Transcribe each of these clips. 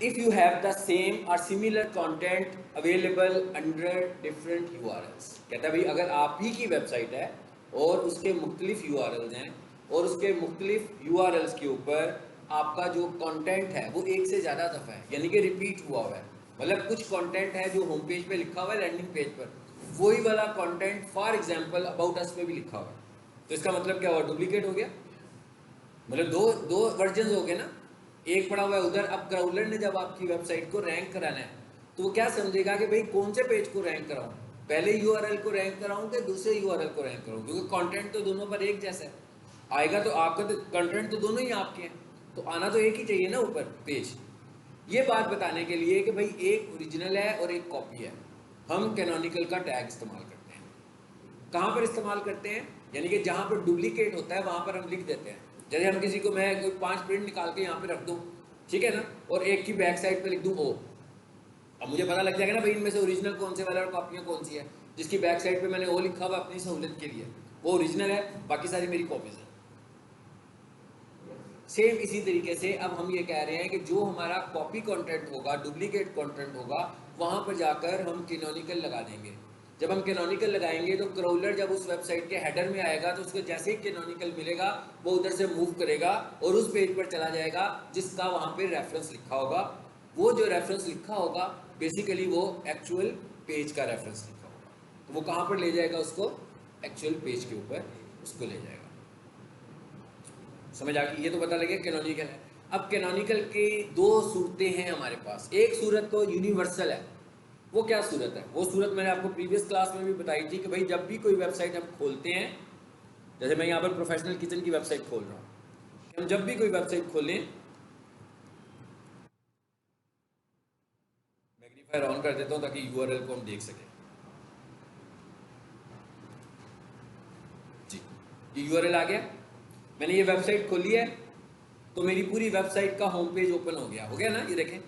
if you have the same or similar content available under different URLs। कहता है भाई अगर आप ही की वेबसाइट है और उसके मुख्तलिफ URLs हैं और उसके मुख्तलिफ URLs के ऊपर आपका जो कंटेंट है वो एक से ज़्यादा दफ़ा है, यानी कि रिपीट हुआ हुआ है। मतलब कुछ कंटेंट है जो होम पेज पे लिखा हुआ है, लैंडिंग पेज पर वही वाला content for example about us पे भी लिखा हुआ है, तो इसका मतलब क्या हुआ? डुप्लीकेट हो गया। मतलब दो दो वर्जन हो गए ना, एक पड़ा हुआ है उधर। अब क्राउडलर ने जब आपकी वेबसाइट को रैंक कराना है तो वो क्या समझेगा कि भाई कौन से पेज को रैंक कराऊं, पहले यूआरएल को रैंक कराऊं कि दूसरे यूआरएल को रैंक कराऊं, क्योंकि कंटेंट तो दोनों पर एक जैसा है आएगा। तो आपका तो कंटेंट तो दोनों ही आपके हैं, तो आना तो एक ही चाहिए ना ऊपर पेज। ये बात बताने के लिए कि भाई एक ओरिजिनल है और एक कॉपी है, हम कैनोनिकल का टैग इस्तेमाल करते हैं। कहाँ पर इस्तेमाल करते हैं? यानी कि जहाँ पर डुप्लीकेट होता है वहाँ पर हम लिख देते हैं। जैसे हम किसी को, मैं कोई 5 प्रिंट निकाल के यहाँ पे रख दूँ, ठीक है ना, और एक की बैक साइड पे लिख दूँ ओ, अब मुझे पता लग जाएगा ना भाई इनमें से ओरिजिनल कौन से वाला और कॉपियाँ कौन सी है। जिसकी बैक साइड पे मैंने ओ लिखा हुआ अपनी सहूलियत के लिए वो ओरिजिनल है, बाकी सारी मेरी कॉपीज है। सेम इसी तरीके से अब हम ये कह रहे हैं कि जो हमारा कॉपी कंटेंट होगा, डुप्लीकेट कंटेंट होगा, वहाँ पर जाकर हम कैनोनिकल लगा देंगे। जब हम कैनोनिकल लगाएंगे तो क्राउलर जब उस वेबसाइट के हेडर में आएगा तो उसको जैसे ही कैनोनिकल मिलेगा वो उधर से मूव करेगा और उस पेज पर चला जाएगा जिसका वहाँ पे रेफरेंस लिखा होगा। वो जो रेफरेंस लिखा होगा बेसिकली वो एक्चुअल पेज का रेफरेंस लिखा होगा, तो वो कहाँ पर ले जाएगा उसको? एक्चुअल पेज के ऊपर उसको ले जाएगा। समझ आ गई? ये तो पता लगे कैनोनिकल है। अब कैनोनिकल की दो सूरतें हैं हमारे पास। एक सूरत तो यूनिवर्सल है। वो क्या सूरत है? वो सूरत मैंने आपको प्रीवियस क्लास में भी बताई थी कि भाई जब भी कोई वेबसाइट हम खोलते हैं, जैसे मैं यहाँ पर प्रोफेशनल किचन की वेबसाइट खोल रहा हूँ, हम जब भी कोई वेबसाइट खोलें, मैग्नीफायर ऑन कर देता हूँ ताकि यूआरएल को हम देख सकें। जी, ये यूआरएल आ गया। मैंने ये वेबसाइट खोली है तो मेरी पूरी वेबसाइट का होम पेज ओपन हो गया ना, ये देखें।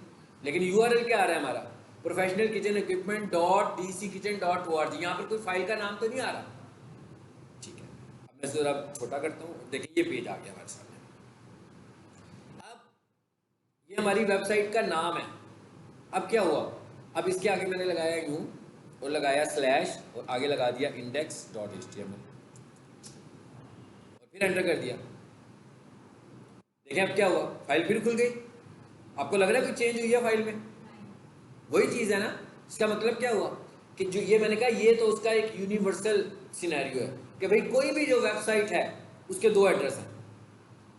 लेकिन यूआरएल क्या आ रहा है हमारा? Professional kitchen equipment dot DC kitchen dot ORG. यहाँ पर कोई फाइल का नाम तो नहीं आ रहा, ठीक है। अब मैं जरा छोटा करता हूँ, देखिए ये पेज आ गया हमारे सामने। अब ये हमारी वेबसाइट का नाम है। अब क्या हुआ? अब इसके आगे मैंने लगाया यूं और लगाया स्लैश और आगे लगा दिया index.html और फिर एंटर कर दिया। देखें अब क्या हुआ? फाइल फिर खुल गई। आपको लग रहा है कोई चेंज हुई है फाइल में? वही चीज़ है ना। इसका मतलब क्या हुआ कि जो ये मैंने कहा ये तो उसका एक यूनिवर्सल सिनेरियो है कि भाई कोई भी जो वेबसाइट है उसके दो एड्रेस हैं।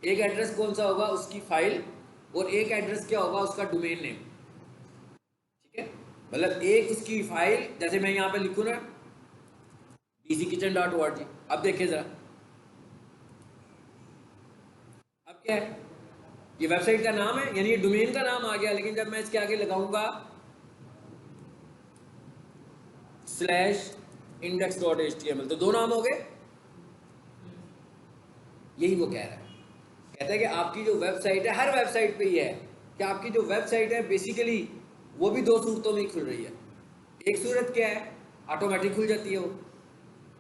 एक एड्रेस कौन सा होगा? उसकी फाइल, और एक एड्रेस क्या होगा? उसका डोमेन नेम, ठीक है। मतलब एक उसकी फाइल, जैसे मैं यहाँ पे लिखूँ ना dckitchen.org। अब देखिए जरा, अब क्या है? ये वेबसाइट का नाम है, यानी ये डोमेन का नाम आ गया। लेकिन जब मैं इसके आगे लगाऊंगा /index.html तो दो नाम हो गए। यही वो कह रहा है। कहता है कि आपकी जो वेबसाइट है, हर वेबसाइट पे ये है कि आपकी जो वेबसाइट है बेसिकली वो भी दो सूरतों में खुल रही है। एक सूरत क्या है? ऑटोमेटिक खुल जाती है वो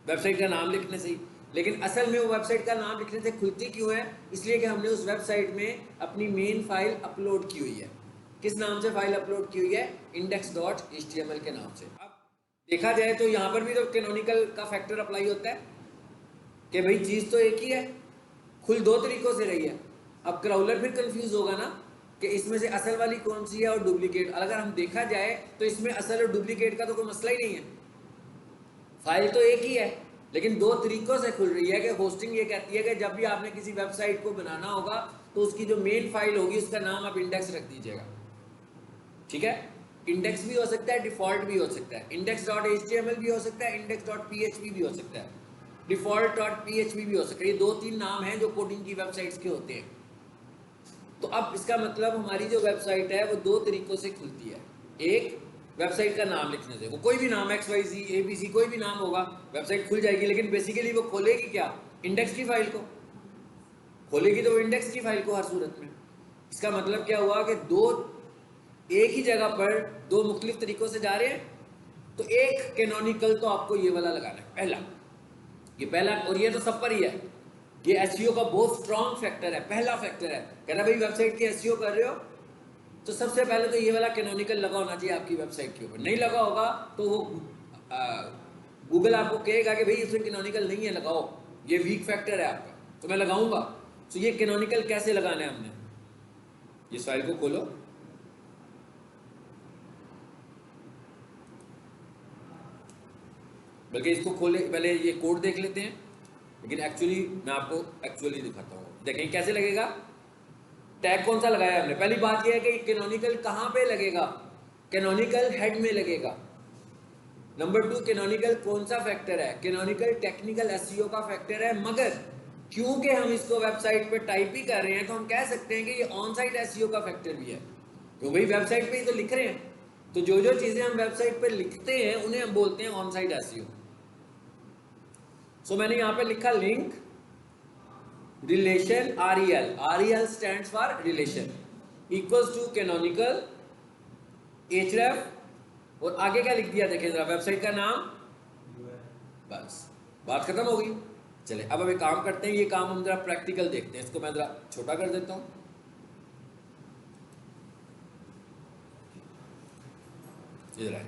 वेबसाइट का नाम लिखने से ही। लेकिन असल में वो वेबसाइट का नाम लिखने से खुलती क्यों है? इसलिए कि हमने उस वेबसाइट में अपनी मेन फाइल अपलोड की हुई है। किस नाम से फाइल अपलोड की हुई है? index.html के नाम से। अब देखा जाए तो यहाँ पर भी तो कैनोनिकल का फैक्टर अप्लाई होता है कि भाई चीज़ तो एक ही है, खुल दो तरीकों से रही है। अब क्राउलर फिर कंफ्यूज होगा ना कि इसमें से असल वाली कौन सी है और डुप्लीकेट। अगर हम देखा जाए तो इसमें असल और डुप्लीकेट का तो कोई मसला ही नहीं है, फाइल तो एक ही है, लेकिन दो तरीकों से खुल रही है। कि होस्टिंग ये कहती है कि जब भी आपने किसी वेबसाइट को बनाना होगा तो उसकी जो मेन फाइल होगी उसका नाम आप इंडेक्स रख दीजिएगा, ठीक है। इंडेक्स भी हो सकता है, डिफॉल्ट भी हो सकता है, index.html भी हो सकता है, index.php भी हो सकता है, default.php भी हो सकता है। ये दो तीन नाम हैं जो कोडिंग की वेबसाइट्स के होते हैं। तो अब इसका मतलब हमारी जो वेबसाइट है वो दो तरीकों से खुलती है। एक, वेबसाइट का नाम लिखने से, वो कोई भी नाम XYZ ABC कोई भी नाम होगा, वेबसाइट खुल जाएगी। लेकिन बेसिकली वो खोलेगी क्या? इंडेक्स की फाइल को खोलेगी, तो वो इंडेक्स की फाइल को हर सूरत में। इसका मतलब क्या हुआ कि दो एक ही जगह पर दो मुख्तलिफ तरीकों से जा रहे हैं। तो एक कैनोनिकल तो आपको ये वाला लगाना है, पहला, ये पहला, और ये तो सब पर ही है। ये एसईओ का बहुत स्ट्रॉन्ग फैक्टर है, पहला फैक्टर है। कह रहा भाई वेबसाइट की एसईओ कर रहे हो तो सबसे पहले तो ये वाला कैनोनिकल लगा होना चाहिए आपकी वेबसाइट के ऊपर। नहीं लगा होगा तो वो गूगल आपको कहेगा कि भाई इसमें कैनोनिकल नहीं है, लगाओ, ये वीक फैक्टर है आपका, तो मैं लगाऊंगा। तो ये कैनोनिकल कैसे लगाना है हमने, इस फाइल को खोलो, बल्कि इसको खोले पहले ये कोड देख लेते हैं, लेकिन एक्चुअली मैं आपको एक्चुअली दिखाता हूँ। देखें कैसे लगेगा। टैग कौन सा लगाया हमने, पहली बात यह है कि कैनोनिकल कहाँ पे लगेगा, कैनोनिकल हेड में लगेगा। नंबर 2, कैनोनिकल कौन सा फैक्टर है, कैनोनिकल टेक्निकल एसईओ का फैक्टर है, मगर क्योंकि हम इसको वेबसाइट पे टाइप ही कर रहे हैं तो हम कह सकते हैं कि ये ऑन साइट एसईओ का फैक्टर भी है, तो भाई वेबसाइट पे ही तो लिख रहे हैं, तो जो जो चीजें हम वेबसाइट पे लिखते हैं उन्हें हम बोलते हैं ऑन साइट एसईओ। सो मैंने यहां पे लिखा link relation REL stands for relation equals to canonical href, और आगे क्या लिख दिया देखें जरा, वेबसाइट का नाम, बस बात खत्म हो गई। चले अब एक काम करते हैं, ये काम हम जरा प्रैक्टिकल देखते हैं, इसको मैं जरा छोटा कर देता हूं, इधर आए,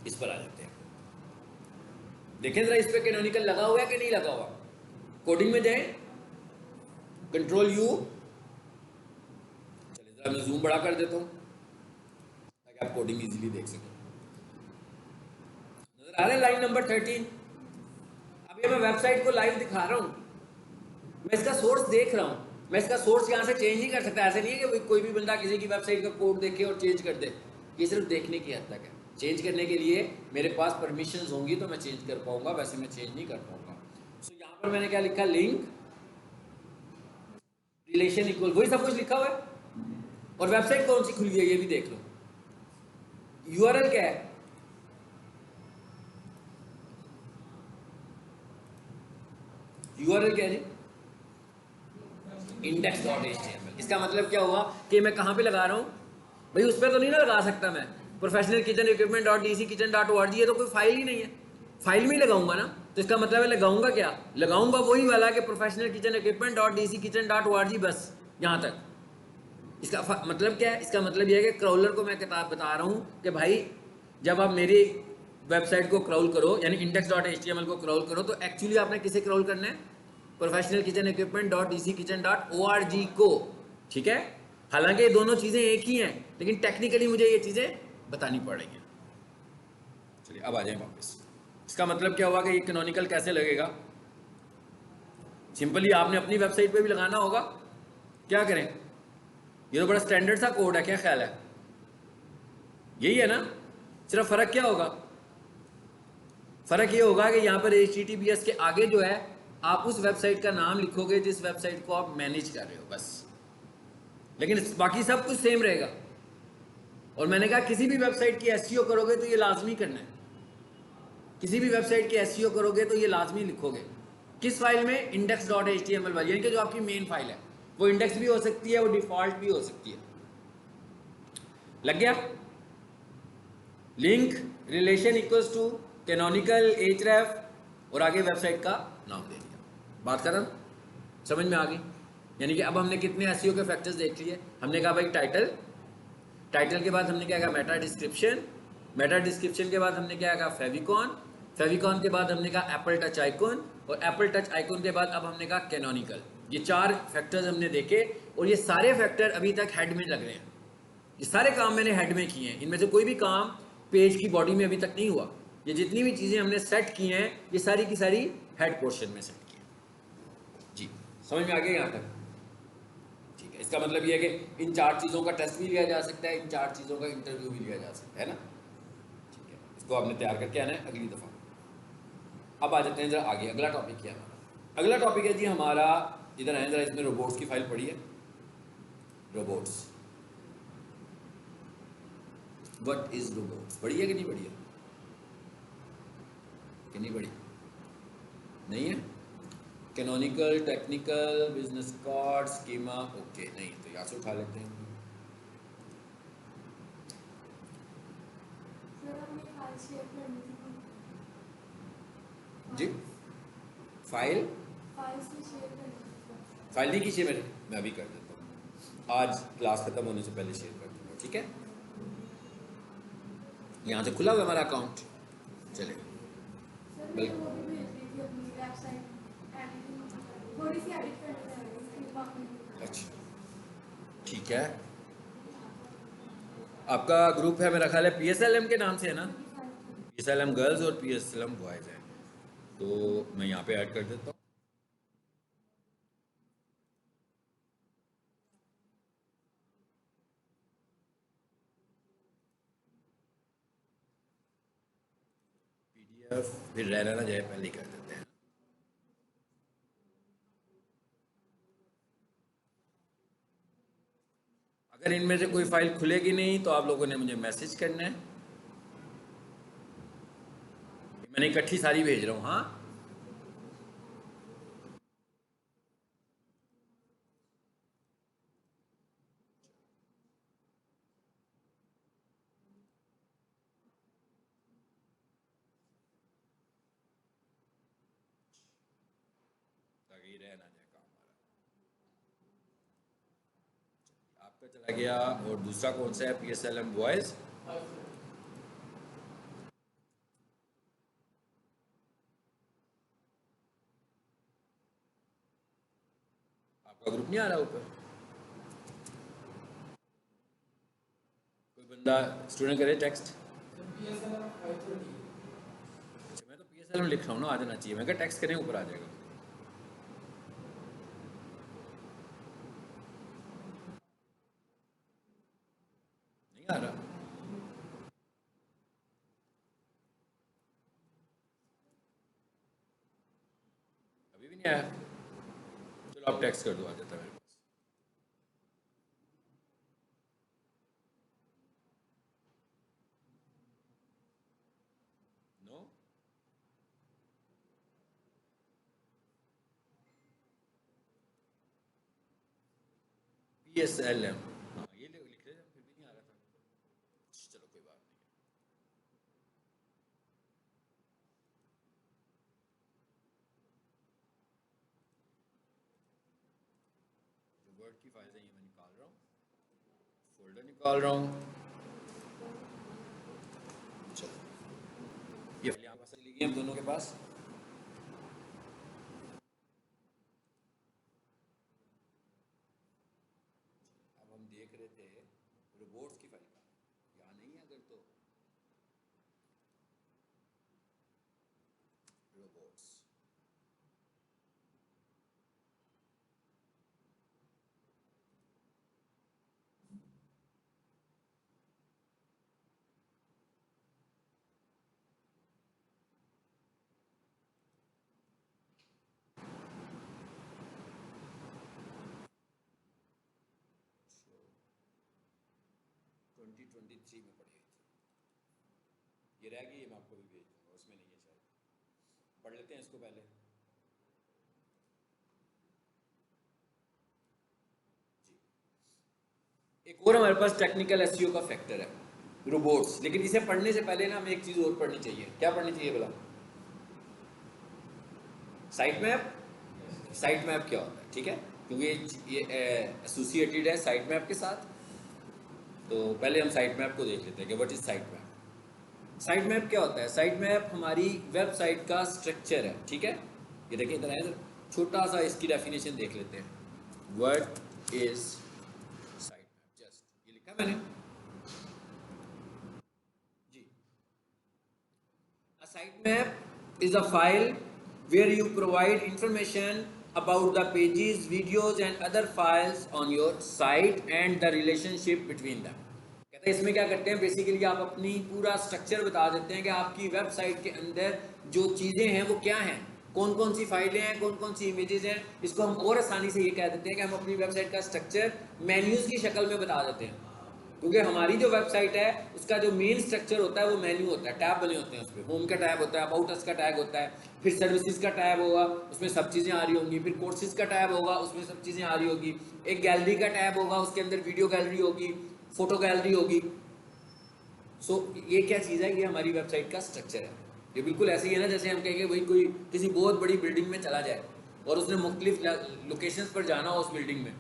इस पर आ जाते हैं। देखें जरा इस पे कैनोनिकल लगा हुआ है कि नहीं लगा हुआ। कोडिंग में जाएं, कंट्रोल U, चलिए जरा मैं जूम बड़ा कर देता हूं ताकि आप कोडिंग इजीली देख सकें। नजर आ रहा है लाइन नंबर 13। अभी मैं वेबसाइट को लाइव दिखा रहा हूं, मैं इसका सोर्स देख रहा हूं, मैं इसका सोर्स यहां से चेंज नहीं कर सकता। ऐसे नहीं है कि कोई भी बंदा किसी की वेबसाइट का कोड देखे और चेंज कर दे, ये सिर्फ देखने की हद तक है। चेंज करने के लिए मेरे पास परमिशंस होंगी तो मैं चेंज कर पाऊंगा, वैसे मैं चेंज नहीं कर पाऊंगा। सो यहाँ पर मैंने क्या लिखा, लिंक रिलेशन इक्वल, वही सब कुछ लिखा हुआ है, और वेबसाइट कौन सी खुली है ये भी देख लो। यूआरएल क्या है, यूआरएल क्या है जी, index.html। इसका मतलब क्या हुआ कि मैं कहां पे लगा रहा हूं भाई, उस पर तो नहीं ना लगा सकता मैं, professional kitchen equipment .dc kitchen.org, ये तो कोई फाइल ही नहीं है, फाइल में ही लगाऊंगा ना, तो इसका मतलब है लगाऊंगा क्या, लगाऊंगा वही वाला कि professional kitchen equipment .dc kitchen.org, बस यहां तक। इसका मतलब क्या है, इसका मतलब यह है कि क्राउलर को मैं किताब बता रहा हूं कि भाई जब आप मेरी वेबसाइट को क्राउल करो, यानी index.html को क्राउल करो, तो एक्चुअली आपने किसे क्राउल करना है, professional kitchen equipment .dc kitchen.org को, ठीक है। हालांकि ये दोनों चीजें एक ही हैं, लेकिन टेक्निकली मुझे ये चीजें बतानी पड़ेंगी। चलिए अब आ जाए वापस। इसका मतलब क्या हुआ कि ये कैनोनिकल कैसे लगेगा, सिंपली आपने अपनी वेबसाइट पे भी लगाना होगा। क्या करें, ये तो बड़ा स्टैंडर्ड सा कोड है, क्या ख्याल है, यही है ना, सिर्फ फर्क क्या होगा, फर्क ये होगा कि यहाँ पर HTTPS के आगे जो है आप उस वेबसाइट का नाम लिखोगे जिस वेबसाइट को आप मैनेज कर रहे हो, बस, लेकिन बाकी सब कुछ सेम रहेगा। और मैंने कहा किसी भी वेबसाइट की एसईओ करोगे तो ये लाजमी करना है, किसी भी वेबसाइट की एसईओ करोगे तो ये लाजमी लिखोगे, किस फाइल में, index.html वाली, यानी कि जो आपकी मेन फाइल है, वो इंडेक्स भी हो सकती है, वो डिफॉल्ट भी हो सकती है। लग गया, link relation equals to canonical href, और आगे वेबसाइट का नाम दे दिया, बात खत्म, समझ में आ गई। यानी कि अब हमने कितने एसईओ के फैक्टर्स देख लिए। हमने कहा भाई टाइटल, टाइटल के बाद हमने क्या कहा, मेटा डिस्क्रिप्शन, मेटा डिस्क्रिप्शन के बाद हमने क्या कहा, फेविकॉन, फेविकॉन के बाद हमने कहा एप्पल टच आइकॉन, और एप्पल टच आइकॉन के बाद अब हमने कहा कैनोनिकल। ये 4 फैक्टर्स हमने देखे, और ये सारे फैक्टर अभी तक हेड में लग रहे हैं, ये सारे काम मैंने हेड में किए हैं, इनमें से कोई भी काम पेज की बॉडी में अभी तक नहीं हुआ। ये जितनी भी चीज़ें हमने सेट की हैं ये सारी की सारी हेड पोर्शन में सेट की हैं। जी समझ में आ गया यहाँ तक, ठीक है। इसका मतलब ये है कि इन 4 चीज़ों का टेस्ट भी लिया जा सकता है, इन 4 चीज़ों का इंटरव्यू भी लिया जा सकता है ना, ठीक है। इसको आपने तैयार करके आना है अगली दफ़ा। अब आ जाते हैं जरा आगे, अगला टॉपिक क्या है, अगला टॉपिक है जी हमारा, इधर आए जरा, इसमें रोबोट्स की फाइल पड़ी है, रोबोट्स, व्हाट इज रोबोट्स, पढ़ी है कि नहीं पढ़ी है, कि नहीं पढ़ी, नहीं है, canonical, technical, business card, schema, okay, नहीं तो यहाँ से उठा लेते हैं। जी फाइल, फाइल नहीं खींची मेरे, मैं अभी कर देता हूँ। आज क्लास खत्म होने से पहले शेयर कर दूंगा, ठीक है। यहाँ से खुला हुआ हमारा अकाउंट, चले सर मुझे वो भी भेज दी थी अपनी वेबसाइट एडिटिंग, थोड़ी सी एडिट करने में इसकी बाकी। अच्छा ठीक है। आपका ग्रुप है मेरा ख्याल है PSLM के नाम से है ना, PSLM गर्ल्स और PSLM बॉयज़ है, तो मैं यहाँ पे ऐड कर देता हूँ। PDF फिर रहना ना जाए, पहले ही कर देते हैं। अगर इनमें से कोई फाइल खुलेगी नहीं तो आप लोगों ने मुझे मैसेज करना है, मैंने इकट्ठी सारी भेज रहा हूँ। हाँ ताकि रह ना जाए काम हमारा। आपका चला गया, और दूसरा कौन सा है? PSLM boys. आपका ग्रुप नहीं आ रहा ऊपर? कोई बंदा स्टूडेंट करे टेक्स्ट। अच्छा मैं तो PSLM लिख रहा हूँ ना, आ जाना चाहिए। मैं क्या टेक्स्ट करें ऊपर आ जाएगा। नहीं आ रहा, अभी भी नहीं आया। चलो आप टेक्स्ट कर दो, आ जाता है मेरे पास। नो PSLM, हाँ ये लिख रहे थे, फिर भी नहीं आ रहा था। चलो कोई बात नहीं। जो वर्ड की फाइल है ये मैं निकाल रहा हूँ, फोल्डर निकाल रहा हूँ। चलो ये फाइल यहाँ पास चली गई हम दोनों के पास। अब हम देख रहे थे रोबोट्स की फाइल का, यहाँ नहीं है अगर तो रोबोट्स। So, 2023 में पढ़ी हुई थी, ये रह गई, ये मैं आपको भी भेज दूंगा, उसमें नहीं है शायद। पढ़ लेते हैं इसको पहले जी। एक और हमारे पास टेक्निकल एसईओ का फैक्टर है, रोबोट्स। लेकिन इसे पढ़ने से पहले ना हमें एक चीज़ और पढ़नी चाहिए। क्या पढ़नी चाहिए बोला? Site map. साइट मैप क्या होता है, ठीक है, क्योंकि ये एसोसिएटेड है साइट मैप के साथ। तो पहले हम साइट मैप को देख लेते हैं कि what is site map. Site map क्या होता है? साइट मैप हमारी वेबसाइट का स्ट्रक्चर है, ठीक है। ये देखिए इधर है, छोटा सा इसकी डेफिनेशन देख लेते हैं। What is site map, just ये लिखा मैंने जी। A sitemap is a file where you provide information about the pages, videos and other files on your site and the relationship between them. कहते हैं इसमें क्या करते हैं, बेसिकली आप अपनी पूरा स्ट्रक्चर बता देते हैं कि आपकी वेबसाइट के अंदर जो चीज़ें हैं वो क्या हैं, कौन कौन सी फाइलें हैं, कौन कौन सी इमेजेस हैं। इसको हम और आसानी से ये कह देते हैं कि हम अपनी वेबसाइट का स्ट्रक्चर मेन्यूज़ की शक्ल में बता देते हैं। क्योंकि हमारी जो वेबसाइट है उसका जो मेन स्ट्रक्चर होता है वो मेन्यू होता है, टैब बने होते हैं उसमें। होम का टैब होता है, अबाउट अस का टैग होता है, फिर सर्विसेज का टैब होगा, उसमें सब चीज़ें आ रही होंगी, फिर कोर्सेज का टैब होगा, उसमें सब चीज़ें आ रही होगी, एक गैलरी का टैब होगा, उसके अंदर वीडियो गैलरी होगी, फोटो गैलरी होगी। सो ये क्या चीज़ है? ये हमारी वेबसाइट का स्ट्रक्चर है। ये बिल्कुल ऐसे ही है ना जैसे हम कहेंगे भाई कोई किसी बहुत बड़ी बिल्डिंग में चला जाए और उसने मुख्तलिफ लोकेशंस पर जाना हो उस बिल्डिंग में,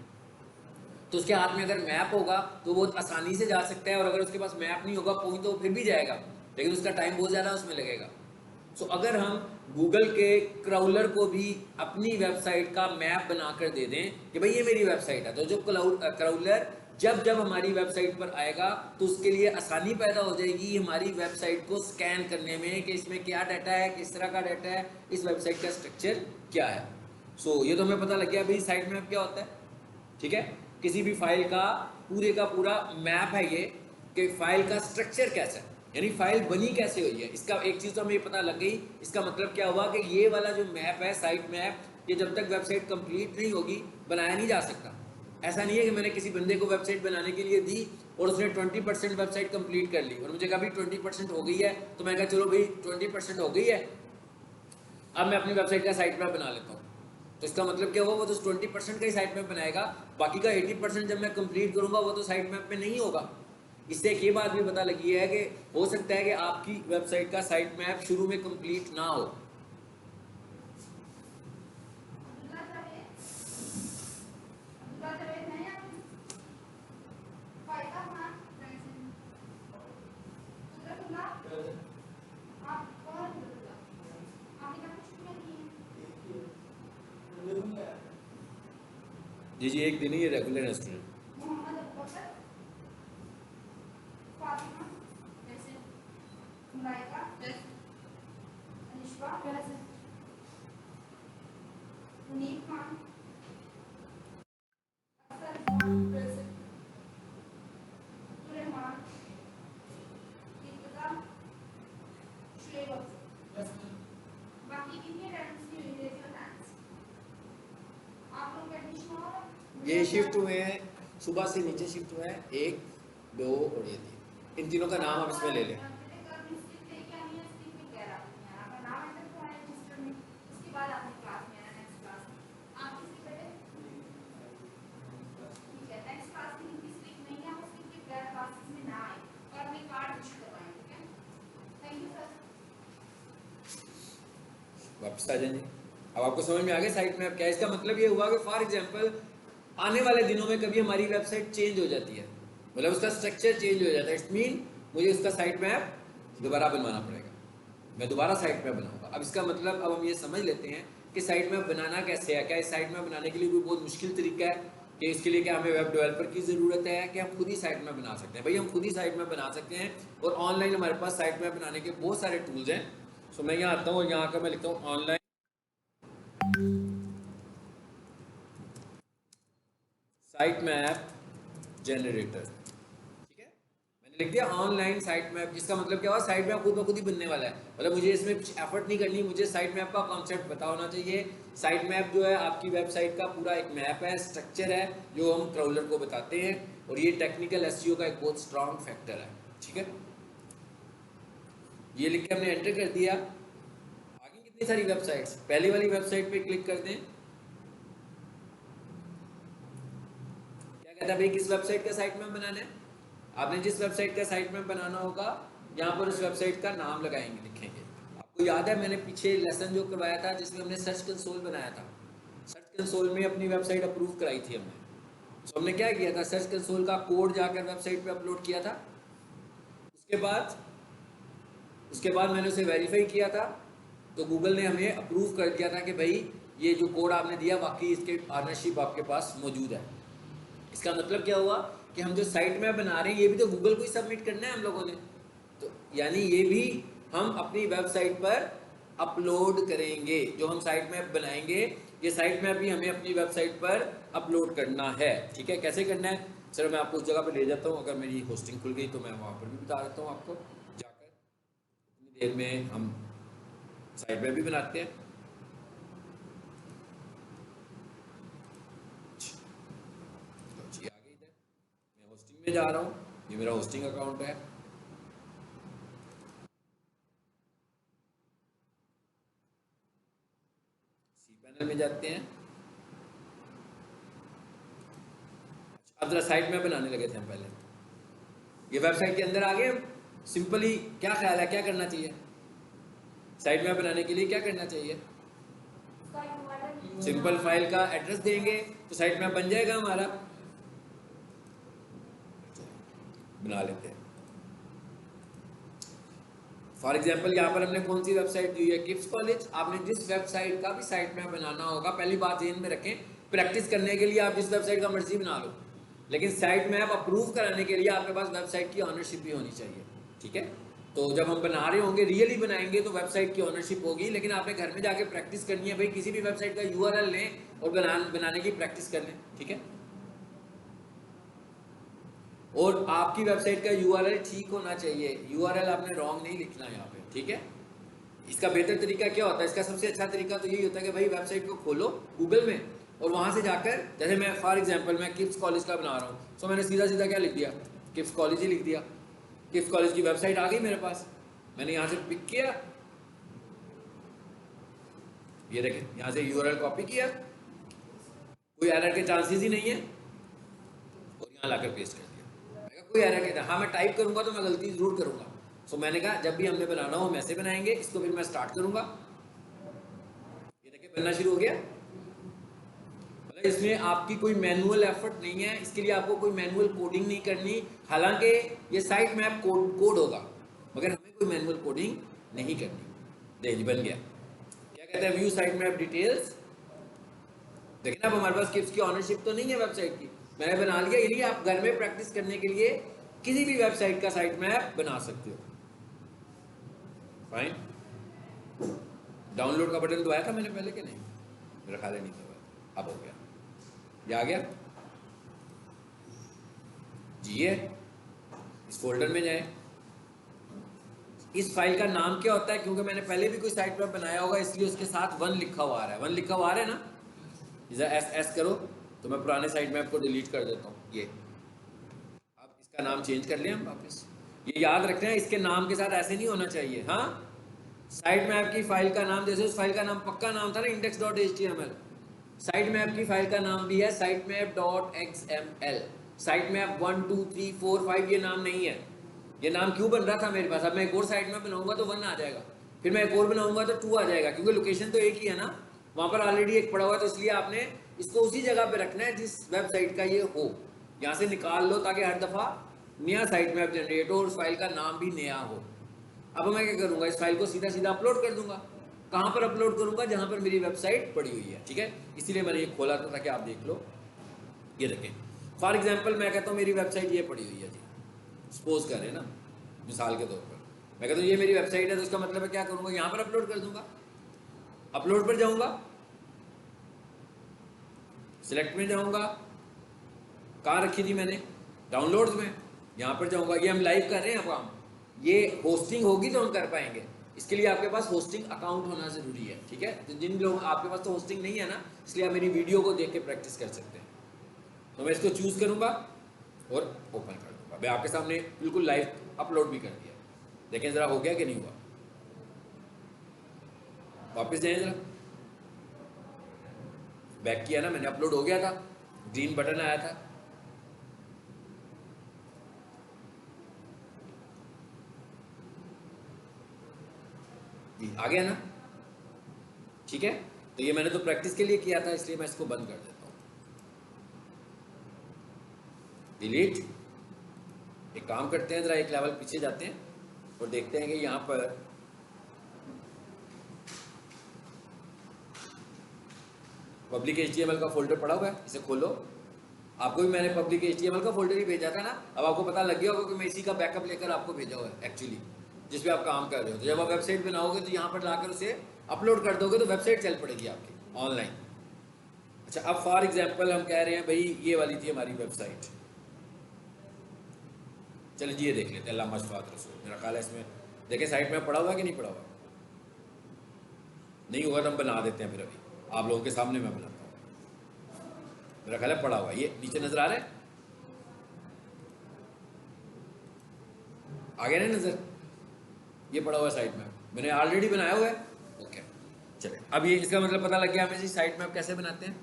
तो उसके हाथ में अगर मैप होगा तो बहुत आसानी से जा सकता है, और अगर उसके पास मैप नहीं होगा पहुंच तो फिर भी जाएगा, लेकिन उसका टाइम बहुत ज़्यादा उसमें लगेगा। सो अगर हम गूगल के क्राउलर को भी अपनी वेबसाइट का मैप बनाकर दे दें कि भाई ये मेरी वेबसाइट है, तो जो क्राउलर जब जब हमारी वेबसाइट पर आएगा तो उसके लिए आसानी पैदा हो जाएगी हमारी वेबसाइट को स्कैन करने में कि इसमें क्या डाटा है, किस तरह का डाटा है, इस वेबसाइट का स्ट्रक्चर क्या है। सो ये तो हमें पता लग गया भाई साइट मैप क्या होता है। ठीक है, किसी भी फाइल का पूरा मैप है ये, कि फाइल का स्ट्रक्चर कैसा है, यानी फाइल बनी कैसे हुई है। इसका एक चीज़ तो हमें पता लग गई, इसका मतलब क्या हुआ कि ये वाला जो मैप है, साइट मैप, ये जब तक वेबसाइट कंप्लीट नहीं होगी बनाया नहीं जा सकता। ऐसा नहीं है कि मैंने किसी बंदे को वेबसाइट बनाने के लिए दी और उसने 20% वेबसाइट कंप्लीट कर ली और मुझे कहा भाई 20% हो गई है, तो मैं कहा चलो भाई 20% हो गई है, अब मैं अपनी वेबसाइट का साइट मैप बना लेता हूँ। तो इसका मतलब क्या होगा, वो तो 20% का ही साइट मैप बनाएगा, बाकी का 80% जब मैं कंप्लीट करूंगा वो तो साइट मैप में नहीं होगा। इससे एक ये बात भी पता लगी है कि हो सकता है कि आपकी वेबसाइट का साइट मैप शुरू में कंप्लीट ना हो। जी जी, एक दिन ही रेगुलर है स्टूडेंट। ये शिफ्ट हुए हैं, सुबह से नीचे शिफ्ट हुए हैं, 1 2 और ये 3, इन तीनों का नाम हम इसमें ले लें। वापस आ जाएंगे। अब आपको समझ में आ गया साइट मैप क्या है। इसका मतलब ये हुआ कि फॉर एग्जांपल आने वाले दिनों में कभी हमारी वेबसाइट चेंज हो जाती है, मतलब उसका स्ट्रक्चर चेंज हो जाता है, इट्स मीन मुझे उसका साइट मैप दोबारा बनवाना पड़ेगा, मैं दोबारा साइट मैप बनाऊंगा। अब इसका मतलब अब हम ये समझ लेते हैं कि साइट मैप बनाना कैसे है। क्या इस साइट मैप बनाने के लिए कोई बहुत मुश्किल तरीका है कि इसके लिए क्या हमें वेब डेवलपर की ज़रूरत है कि हम खुद ही साइट मैप बना सकते हैं? भाई हम खुद ही साइट मैप बना सकते हैं, और ऑनलाइन हमारे पास साइट मैप बनाने के बहुत सारे टूल्स हैं। सो मैं यहाँ आता हूँ और यहाँ आकर मैं लिखता हूँ ऑनलाइन साइट मैप जनरेटर। ठीक है, मैंने लिख दिया ऑनलाइन साइट मैप, जिसका मतलब क्या हुआ, साइट मैप खुद ब खुद ही बनने वाला है, मतलब मुझे इसमें कुछ एफर्ट नहीं करनी, मुझे साइट मैप का कॉन्सेप्ट पता होना चाहिए। साइट मैप जो है आपकी वेबसाइट का पूरा एक मैप है, स्ट्रक्चर है, जो हम क्राउलर को बताते हैं, और ये टेक्निकल एसईओ का एक बहुत स्ट्रॉन्ग फैक्टर है। ठीक है, ये लिख के हमने एंटर कर दिया। आगे कितनी सारी वेबसाइट्स, पहली वाली वेबसाइट पे क्लिक कर दें, क्या कहता है भाई किस वेबसाइट का साइट मैप बनाना है। आपने जिस वेबसाइट का साइट मैप बनाना होगा यहाँ पर उस वेबसाइट का नाम लगाएंगे, लिखेंगे। आपको याद है मैंने पीछे लेसन जो करवाया था जिसमें हमने सर्च कंसोल बनाया था, सर्च कंसोल में अपनी वेबसाइट अप्रूव कराई थी हमने। तो हमने क्या किया था, सर्च कंसोल का कोड जाकर वेबसाइट पे अपलोड किया था, उसके बाद मैंने उसे वेरीफाई किया था, तो गूगल ने हमें अप्रूव कर दिया था कि भाई ये जो कोड आपने दिया वाकई इसके ऑनरशिप आपके पास मौजूद है। इसका मतलब क्या हुआ कि हम जो साइट मैप बना रहे हैं ये भी तो गूगल को ही सबमिट करना है हम लोगों ने, तो यानी ये भी हम अपनी वेबसाइट पर अपलोड करेंगे। जो हम साइट मैप बनाएंगे ये साइट मैप भी हमें अपनी वेबसाइट पर अपलोड करना है। ठीक है, कैसे करना है, चलो मैं आपको उस जगह पर ले जाता हूँ, अगर मेरी होस्टिंग खुल गई तो मैं वहाँ पर भी बता देता हूँ आपको जाकर। इतनी देर में हम साइट मैप भी बनाते हैं। जी आ गई इधर, मैं होस्टिंग में जा रहा हूँ, ये मेरा होस्टिंग अकाउंट है। सी पैनल में जाते हैं। अब जरा साइट मैप बनाने लगे थे हम पहले, ये वेबसाइट के अंदर आ गए हम। सिंपली क्या ख्याल है, क्या करना चाहिए साइट मैप बनाने के लिए, क्या करना चाहिए? सिंपल फाइल का एड्रेस देंगे तो साइट मैप बन जाएगा हमारा। बना लेते हैं। फॉर एग्जाम्पल यहाँ पर हमने कौन सी वेबसाइट दी है, किप्स कॉलेज। आपने जिस वेबसाइट का भी साइट मैप बनाना होगा, पहली बात ध्यान में रखें, प्रैक्टिस करने के लिए आप जिस वेबसाइट का मर्जी बना लो, लेकिन साइट मैप अप्रूव कराने के लिए आपके पास वेबसाइट की ऑनरशिप भी होनी चाहिए, ठीक है। तो जब हम बना रहे होंगे, रियली बनाएंगे, तो वेबसाइट की ऑनरशिप होगी, लेकिन आपने घर में जाके प्रैक्टिस करनी है भाई, किसी भी वेबसाइट का यूआरएल लें और बनाने की प्रैक्टिस कर लें, ठीक है। और आपकी वेबसाइट का यूआरएल ठीक होना चाहिए, यूआरएल आपने रॉन्ग नहीं लिखना यहाँ पे, ठीक है। इसका बेहतर तरीका क्या होता है, इसका सबसे अच्छा तरीका तो यही होता है कि भाई वेबसाइट को खोलो गूगल में और वहाँ से जाकर, जैसे मैं फॉर एग्जांपल मैं किप्स कॉलेज का बना रहा हूँ, तो मैंने सीधा सीधा क्या लिख दिया, किप्स कॉलेज ही लिख दिया। किप्स कॉलेज की वेबसाइट आ गई मेरे पास, मैंने यहाँ से पिक किया, ये देखें यहाँ से यूआरएल कॉपी किया, कोई एरर के चांसेस ही नहीं है, और यहाँ लाकर पेस्ट कर दिया। मैं कहा कोई एरर के, हाँ मैं टाइप करूँगा तो मैं गलती जरूर करूँगा, सो मैंने कहा जब भी हमने बनाना हो हम ऐसे बनाएंगे, इसको फिर मैं स्टार्ट करूँगा, ये देखिए बनना शुरू हो गया। मतलब इसमें आपकी कोई मैनुअल एफर्ट नहीं है, इसके लिए आपको कोई मैनुअल कोडिंग नहीं करनी, हालांकि ये साइट मैप कोड होगा, मगर हमें कोई मैनुअल कोडिंग नहीं करनी। देखिए बन गया, क्या कहते हैं, व्यू साइट मैप डिटेल्स। देखिए अब हमारे पास किप्स की ऑनरशिप तो नहीं है वेबसाइट की, मैंने बना लिया, यानी आप घर में प्रैक्टिस करने के लिए किसी भी वेबसाइट का साइट मैप बना सकते हो। फाइन, डाउनलोड का बटन दबाया था मैंने पहले कि नहीं, मेरा ख्याल नहीं दबाया, अब हो गया, ये आ गया जी। ये इस फोल्डर में जाए, इस फाइल का नाम क्या होता है, क्योंकि मैंने पहले भी कोई साइट पर बनाया होगा इसलिए उसके साथ 1 लिखा हुआ आ रहा है, 1 लिखा हुआ आ रहा है ना, इधर एस करो तो मैं पुराने साइट मैप को डिलीट कर देता हूँ। ये अब इसका नाम चेंज कर लें हम वापस, ये याद रखना है इसके नाम के साथ ऐसे नहीं होना चाहिए। हाँ, साइट मैप की फाइल का नाम, जैसे उस फाइल का नाम पक्का नाम था ना index.html, साइट मैप की फाइल का नाम भी है site map .xml। Site map 1 2 3 4 5 ये नाम नहीं है, ये नाम क्यों बन रहा था मेरे पास, अब मैं एक और साइट मैप बनाऊंगा तो 1 आ जाएगा, फिर मैं एक और बनाऊंगा तो 2 आ जाएगा, क्योंकि लोकेशन तो एक ही है ना, वहां पर ऑलरेडी एक पड़ा हुआ है, तो इसलिए आपने इसको उसी जगह पे रखना है जिस वेबसाइट का ये हो, यहाँ से निकाल लो ताकि हर दफा नया साइट मैप जनरेट हो और उस फाइल का नाम भी नया हो। अब मैं क्या करूंगा, इस फाइल को सीधा सीधा अपलोड कर दूंगा। कहां पर अपलोड करूंगा, जहां पर मेरी वेबसाइट पड़ी हुई है, ठीक है, इसीलिए मैंने ये खोला था ताकि आप देख लो। ये देखें, फॉर एग्जांपल मैं कहता हूं मेरी वेबसाइट ये पड़ी हुई है जी, सपोज कर रहे हैं ना, मिसाल के तौर पर मैं कहता हूं ये मेरी वेबसाइट है, तो इसका मतलब है क्या करूंगा, यहां पर अपलोड कर दूंगा, अपलोड पर जाऊंगा, सिलेक्ट में जाऊंगा, कहाँ रखी थी मैंने, डाउनलोड्स में, यहाँ पर जाऊंगा, ये हम लाइव कर रहे हैं काम, ये होस्टिंग होगी तो हम कर पाएंगे, इसके लिए आपके पास होस्टिंग अकाउंट होना जरूरी है, ठीक है। तो जिन लोग आपके पास तो होस्टिंग नहीं है ना, इसलिए आप मेरी वीडियो को देख के प्रैक्टिस कर सकते हैं। तो मैं इसको चूज करूंगा और ओपन कर दूंगा, मैं आपके सामने बिल्कुल लाइव अपलोड भी कर दिया, देखें जरा हो गया कि नहीं हुआ, वापस जाए जरा, बैक किया ना मैंने, अपलोड हो गया था, ग्रीन बटन आया था, आ गया ना, ठीक है। तो ये मैंने तो प्रैक्टिस के लिए किया था, इसलिए मैं इसको बंद कर देता हूँ, डिलीट। एक काम करते हैं, जरा एक लेवल पीछे जाते हैं और देखते हैं कि यहाँ पर पब्लिक HTML का फोल्डर पड़ा हुआ है, इसे खोलो। आपको भी मैंने पब्लिक HTML का फोल्डर ही भेजा था ना, अब आपको पता लग गया होगा कि मैं इसी का बैकअप लेकर आपको भेजा हुआ है एक्चुअली, जिस पे आप काम कर रहे हो। तो जब आप वेबसाइट बनाओगे तो यहाँ पर लाकर उसे अपलोड कर दोगे तो वेबसाइट चल पड़ेगी आपकी ऑनलाइन। अच्छा, अब फॉर एग्जाम्पल हम कह रहे हैं भाई ये वाली थी हमारी वेबसाइट, चलिए जी ये देख लेते हैं, अल्लाह मशफ़ात रसूल, मेरा ख्याल है इसमें देखें साइट में पड़ा हुआ कि नहीं पड़ा हुआ, नहीं हुआ तो हम बना देते हैं, फिर अभी आप लोगों के सामने मैं बनाता हूँ, मेरा ख्याल है पड़ा हुआ, ये नीचे नजर आ रहा है, आ गया ना नजर, ये पड़ा हुआ साइट मैप मैंने ऑलरेडी बनाया हुआ है। ओके चले, अब ये इसका मतलब पता लग गया हमें जी साइट मैप कैसे बनाते हैं।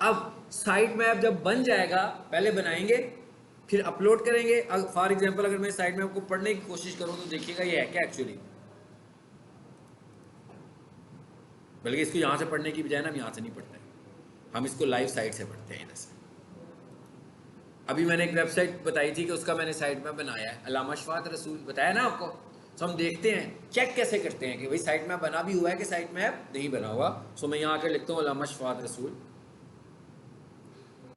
अब साइट मैप जब बन जाएगा, पहले बनाएंगे फिर अपलोड करेंगे। फॉर एग्जांपल अगर मैं साइट मैप को पढ़ने की कोशिश करूं तो देखिएगा ये है क्या एक्चुअली, बल्कि इसको यहां से पढ़ने की बजाय ना हम यहां से नहीं पढ़ते हैं, हम इसको लाइव साइट से पढ़ते हैं इधर से। अभी मैंने एक वेबसाइट बताई थी कि उसका मैंने साइट मैप बनाया है, अल्लामा शफात रसूल बताया ना आपको। तो हम देखते हैं, चेक कैसे करते हैं कि भाई साइट मैप बना भी हुआ है कि साइट मैप नहीं बना हुआ। सो मैं यहाँ आकर लिखता हूँ अल्लामा शफात रसूल,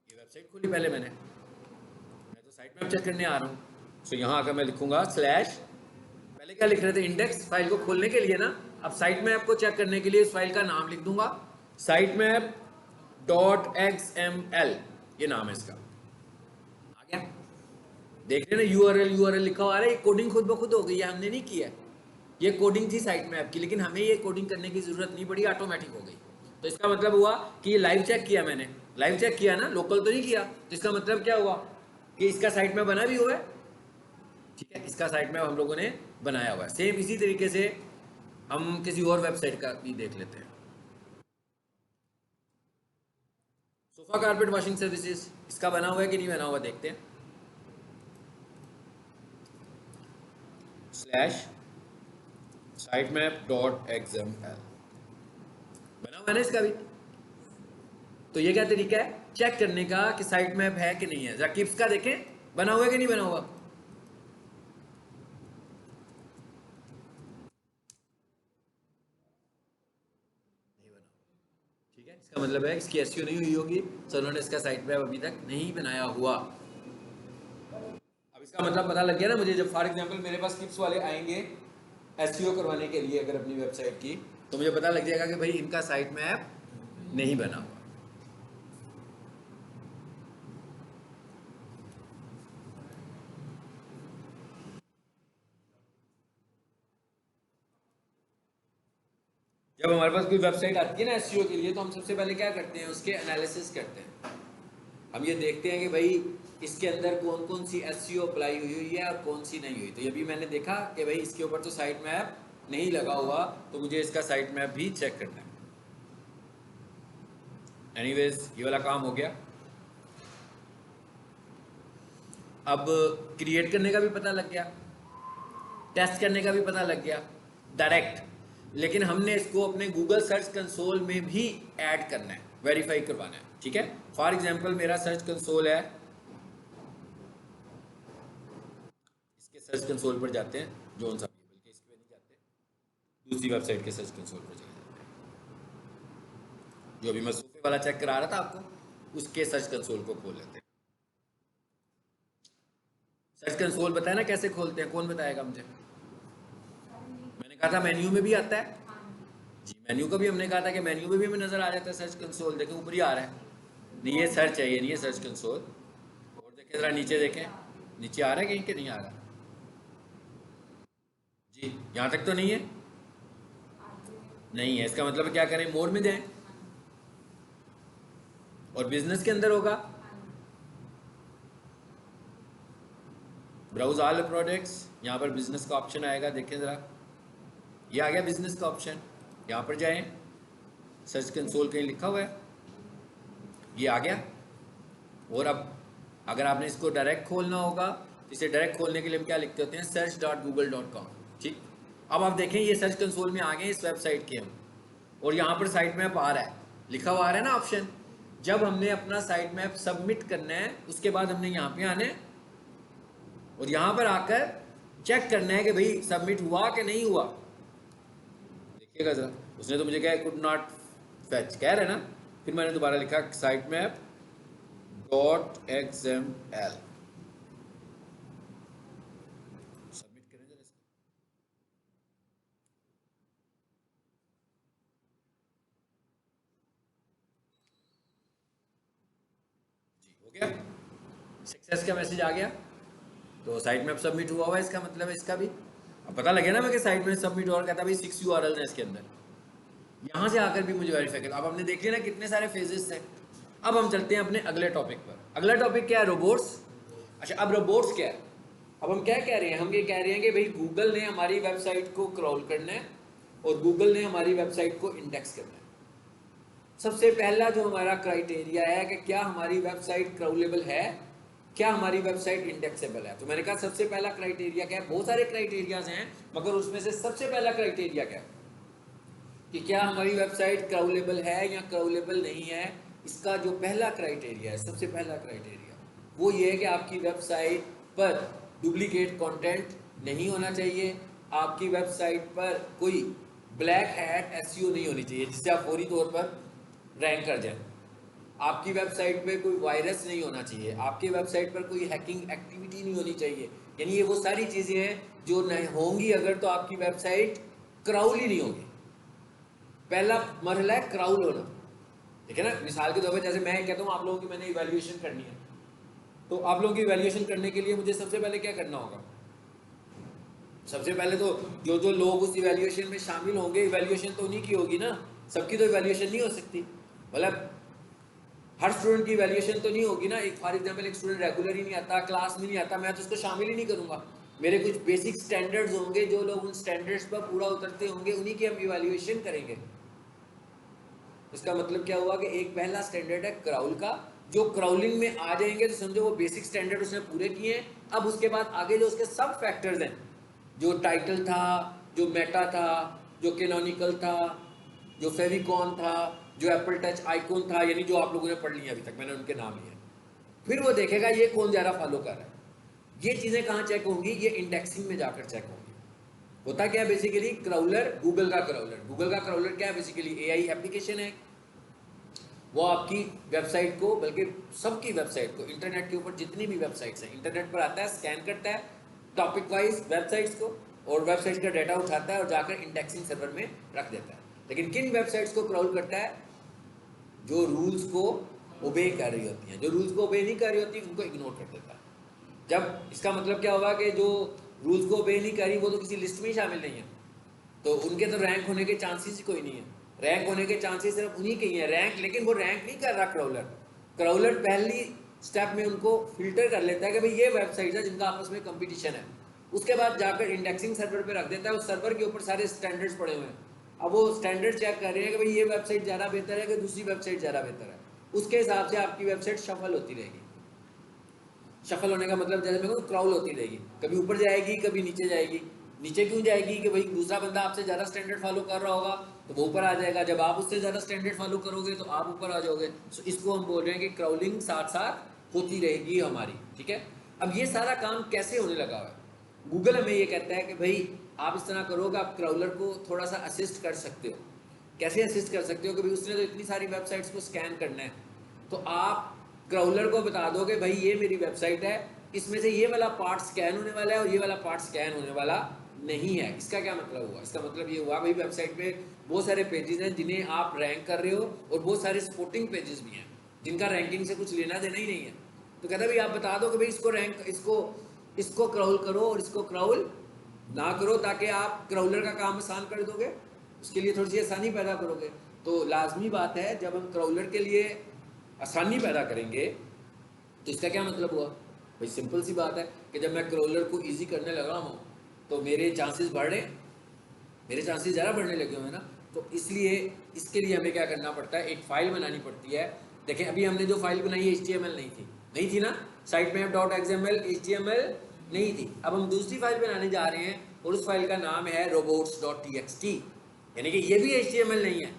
ये वेबसाइट खोली पहले मैंने, मैं तो साइट मैप चेक करने आ रहा हूँ। सो यहाँ आकर मैं लिखूंगा स्लैश, पहले क्या लिख रहे थे, इंडेक्स फाइल को खोलने के लिए ना। अब साइट मैप को चेक करने के लिए इस फाइल का नाम लिख दूंगा, site map dot X M L, ये नाम है इसका। आ गया, देख रहे ना, यूआरएल लिखा हुआ है, ये कोडिंग खुद ब खुद हो गई है, हमने नहीं किया। ये कोडिंग थी साइट मैप की, लेकिन हमें ये कोडिंग करने की जरूरत नहीं पड़ी, ऑटोमेटिक हो गई। तो इसका मतलब हुआ कि ये लाइव चेक किया मैंने, लाइव चेक किया ना, लोकल तो नहीं किया। तो इसका मतलब क्या हुआ कि इसका साइट मैप बना भी हुआ है, ठीक है, इसका साइट मैप हम लोगों ने बनाया हुआ है। सेम इसी तरीके से हम किसी और वेबसाइट का भी देख लेते हैं। सोफा कारपेट वॉशिंग सर्विसेज, इसका बना हुआ है कि नहीं बना हुआ, देखते हैं। Slash site map dot XML, बना हुआ है ना इसका भी। तो ये क्या तरीका है चेक करने का कि साइट मैप है कि नहीं है। जरा किप्स का देखें, बना हुआ है कि नहीं बना हुआ। नहीं बना, ठीक है, इसका मतलब है इसकी एसईओ नहीं हुई होगी, तो उन्होंने इसका साइट मैप अभी तक नहीं बनाया हुआ। अब इसका मतलब पता लग गया ना मुझे, जब फॉर एग्जांपल मेरे पास किप्स वाले आएंगे एसईओ करवाने के लिए अगर अपनी वेबसाइट की, तो मुझे पता लग जाएगा कि भाई इनका साइट मैप नहीं बना हुआ। जब हमारे पास कोई वेबसाइट आती है ना एसईओ के लिए, तो हम सबसे पहले क्या करते हैं, उसके एनालिसिस करते हैं। हम ये देखते हैं कि भाई इसके अंदर कौन कौन सी एसईओ अप्लाई हुई है और कौन सी नहीं हुई। तो ये भी मैंने देखा कि भाई इसके ऊपर तो साइट मैप नहीं लगा हुआ, तो मुझे इसका साइट मैप भी चेक करना है। एनीवेज ये वाला काम हो गया। अब क्रिएट करने का भी पता लग गया, टेस्ट करने का भी पता लग गया डायरेक्ट, लेकिन हमने इसको अपने गूगल सर्च कंसोल में भी ऐड करना है, वेरीफाई करवाना है, ठीक है। फॉर एग्जांपल मेरा सर्च कंसोल है, इसके सर्च कंसोल पर जाते हैं, जोन सा, बल्कि इसके पे नहीं जाते, दूसरी वेबसाइट के सर्च कंसोल पर चले जाते हैं। जो अभी मैं सोफे वाला चेक करा रहा था आपको, उसके सर्च कंसोल को खोल लेते हैं। सर्च कंसोल बताया ना कैसे खोलते हैं, कौन बताएगा मुझे। मैंने कहा था मेन्यू में भी आता है जी, मेन्यू का भी हमने कहा था कि मेन्यू में भी हमें नजर आ जाता है सर्च कंसोल। देखें ऊपर ही आ रहा है, नहीं ये सर्च है, ये नहीं है सर्च कंसोल। और देखें जरा नीचे, देखें नीचे आ रहा है कहीं के नहीं आ रहा जी, यहाँ तक तो नहीं है, नहीं है। इसका मतलब क्या करें, मोड में जाएं और बिजनेस के अंदर होगा ब्राउज ऑल प्रोडक्ट्स, यहाँ पर बिजनेस का ऑप्शन आएगा, देखें जरा, ये आ गया बिजनेस का ऑप्शन। यहाँ पर जाएं, सर्च कंसोल कहीं लिखा हुआ है, ये आ गया। और अब अगर आपने इसको डायरेक्ट खोलना होगा, तो इसे डायरेक्ट खोलने के लिए हम क्या लिखते होते हैं, search.google.com, ठीक। अब आप देखें ये सर्च कंसोल में आ गए इस वेबसाइट के हम, और यहाँ पर साइट मैप आ रहा है, लिखा हुआ आ रहा है ना ऑप्शन। जब हमने अपना साइट मैप सबमिट करना है, उसके बाद हमने यहाँ पे आना है और यहाँ पर आकर चेक करना है कि भाई सबमिट हुआ कि नहीं हुआ। देखिएगा जरा, उसने तो मुझे कहा कुड नॉट फैच कह रहे ना, फिर मैंने दोबारा लिखा site map dot XML, submit करें जरा इसको। जी हो गया, सक्सेस का मैसेज आ गया, तो साइट मैप सबमिट हुआ हुआ है, इसका मतलब है इसका भी। अब पता लगे ना मैं कि साइट में सबमिट हुआ, कहता भाई 6 यूआरएल है इसके अंदर, यहाँ से आकर भी मुझे वेरीफाई करना। अब हमने देख लिया ना कितने सारे फेजेस थे। अब हम चलते हैं अपने अगले टॉपिक पर। अगला टॉपिक क्या है, रोबोट्स। अच्छा, अब रोबोट्स क्या है, अब हम क्या कह रहे हैं, हम ये कह रहे हैं कि भाई गूगल ने हमारी वेबसाइट को क्रॉल करना है और गूगल ने हमारी वेबसाइट को इंडेक्स करना है। सबसे पहला जो हमारा क्राइटेरिया है कि क्या हमारी वेबसाइट क्राउलेबल है, क्या हमारी वेबसाइट इंडेक्सेबल है। तो मैंने कहा सबसे पहला क्राइटेरिया क्या है, बहुत सारे क्राइटेरियाज हैं, मगर उसमें से सबसे पहला क्राइटेरिया क्या है कि क्या हमारी वेबसाइट क्राउलेबल है या क्राउलेबल नहीं है। इसका जो पहला क्राइटेरिया है, सबसे पहला क्राइटेरिया, वो ये है कि आपकी वेबसाइट पर डुप्लीकेट कंटेंट नहीं होना चाहिए, आपकी वेबसाइट पर कोई ब्लैक हैट एसईओ नहीं होनी चाहिए जिससे आप फौरी तौर पर रैंक कर जाए, आपकी वेबसाइट पे कोई वायरस नहीं होना चाहिए, आपकी वेबसाइट पर कोई हैकिंग एक्टिविटी नहीं होनी चाहिए। यानी ये वो सारी चीज़ें हैं जो नहीं होंगी अगर तो आपकी वेबसाइट क्राउल ही नहीं होगी। पहला मरहला है क्राउल होना, ठीक है ना। मिसाल के तौर पर जैसे मैं कहता हूँ आप लोगों की मैंने इवैल्यूएशन करनी है, तो आप लोगों की इवैल्यूएशन करने के लिए मुझे सबसे पहले क्या करना होगा? सबसे पहले तो जो जो लोग उस इवैल्यूएशन में शामिल होंगे, इवैल्यूएशन तो उन्हीं की होगी ना, सबकी तो इवैल्यूएशन नहीं हो सकती। मतलब हर स्टूडेंट की इवैल्यूएशन तो नहीं होगी ना। एक फॉर एग्जांपल एक स्टूडेंट रेगुलर ही नहीं आता, क्लास में नहीं आता, मैं तो उसको शामिल ही नहीं करूंगा। मेरे कुछ बेसिक स्टैंडर्ड्स होंगे, जो लोग उन स्टैंडर्ड्स पर पूरा उतरते होंगे उन्हीं की हम इवैल्यूएशन करेंगे। इसका मतलब क्या हुआ कि एक पहला स्टैंडर्ड है क्राउल का, जो क्राउलिंग में आ जाएंगे तो समझो वो बेसिक स्टैंडर्ड उसने पूरे किए हैं। अब उसके बाद आगे जो उसके सब फैक्टर्स हैं, जो टाइटल था, जो मेटा था, जो कैनोनिकल था, जो फेविकॉन था, जो एप्पल टच आइकॉन था, यानी जो आप लोगों ने पढ़ लिया अभी तक, मैंने उनके नाम लिए। फिर वो देखेगा ये कौन ज़्यादा फॉलो कर रहा है। ये चीज़ें कहाँ चेक होंगी? ये इंडेक्सिंग में जाकर चेक होंगी। होता क्या है बेसिकली? क्राउलर, गूगल का क्राउलर। गूगल का क्राउलर क्या है? बेसिकली एआई एप्लीकेशन है। वो आपकी वेबसाइट को, बल्कि सबकी वेबसाइट को, इंटरनेट के ऊपर जितनी भी वेबसाइट्स हैं, इंटरनेट पर आता है, स्कैन करता है टॉपिक वाइज वेबसाइट्स को, और वेबसाइट का डाटा उठाता है और जाकर इंडेक्सिंग सर्वर में रख देता है। लेकिन किन वेबसाइट्स को क्राउल करता है? जो रूल्स को ओबे कर रही होती हैं। जो रूल्स को ओबे नहीं कर रही होती उनको इग्नोर कर देता है। जब इसका मतलब क्या होगा कि जो रूल्स को ओबे नहीं करी वो तो किसी लिस्ट में ही शामिल नहीं है, तो उनके तो रैंक होने के चांसेस ही कोई नहीं है। रैंक होने के चांसेस सिर्फ उन्हीं के ही हैं रैंक, लेकिन वो रैंक नहीं कर रहा क्राउलर। क्राउलर पहली स्टेप में उनको फिल्टर कर लेता है कि भाई ये वेबसाइट है जिनका आपस में कंपटीशन है। उसके बाद जाकर इंडेक्सिंग सर्वर पे रख देता है, उस सर्वर के ऊपर सारे स्टैंडर्ड्स पड़े हुए हैं। अब वो स्टैंडर्ड चेक कर रहे हैं कि भाई ये वेबसाइट ज़्यादा बेहतर है कि दूसरी वेबसाइट ज़्यादा बेहतर है। उसके हिसाब से आपकी वेबसाइट शफल होती रहेगी। शफल होने का मतलब जैसे मैं कहूँ क्राउल होती रहेगी, कभी ऊपर जाएगी कभी नीचे जाएगी। नीचे क्यों जाएगी? कि भाई दूसरा बंदा आपसे ज़्यादा स्टैंडर्ड फॉलो कर रहा होगा तो वो ऊपर आ जाएगा, जब आप उससे ज़्यादा स्टैंडर्ड फॉलो करोगे तो आप ऊपर आ जाओगे। सो इसको हम बोल रहे हैं कि क्राउलिंग साथ साथ होती रहेगी हमारी, ठीक है। अब ये सारा काम कैसे होने लगा हुआ है? गूगल हमें ये कहता है कि भाई आप इस तरह करोगे, आप क्राउलर को थोड़ा सा असिस्ट कर सकते हो। कैसे असिस्ट कर सकते हो? कि भाई उसने तो इतनी सारी वेबसाइट्स को स्कैन करना है, तो आप क्राउलर को बता दो कि भाई ये मेरी वेबसाइट है, इसमें से ये वाला पार्ट स्कैन होने वाला है और ये वाला पार्ट स्कैन होने वाला नहीं है। इसका क्या मतलब हुआ? इसका मतलब ये हुआ भाई वेबसाइट पे बहुत सारे पेजेस हैं जिन्हें आप रैंक कर रहे हो, और बहुत सारे सपोर्टिंग पेजेस भी हैं जिनका रैंकिंग से कुछ लेना देना ही नहीं है। तो कहता है भाई आप बता दो कि भाई इसको रैंक, इसको क्राउल करो और इसको क्राउल ना करो, ताकि आप क्राउलर का काम आसान कर दोगे, उसके लिए थोड़ी सी आसानी पैदा करोगे। तो लाजमी बात है जब हम क्राउलर के लिए आसानी पैदा करेंगे तो इसका क्या मतलब हुआ? भाई सिंपल सी बात है कि जब मैं क्राउलर को इजी करने लगा हूँ तो मेरे चांसेस बढ़ रहे हैं, मेरे चांसेस ज़्यादा बढ़ने लगे हुए हैं ना। तो इसलिए इसके लिए हमें क्या करना पड़ता है? एक फ़ाइल बनानी पड़ती है। देखें अभी हमने जो फाइल बनाई HTML नहीं थी ना, sitemap.xml HTML नहीं थी। अब हम दूसरी फाइल बनाने जा रहे हैं और उस फाइल का नाम है robots.txt, यानी कि ये भी HTML नहीं है।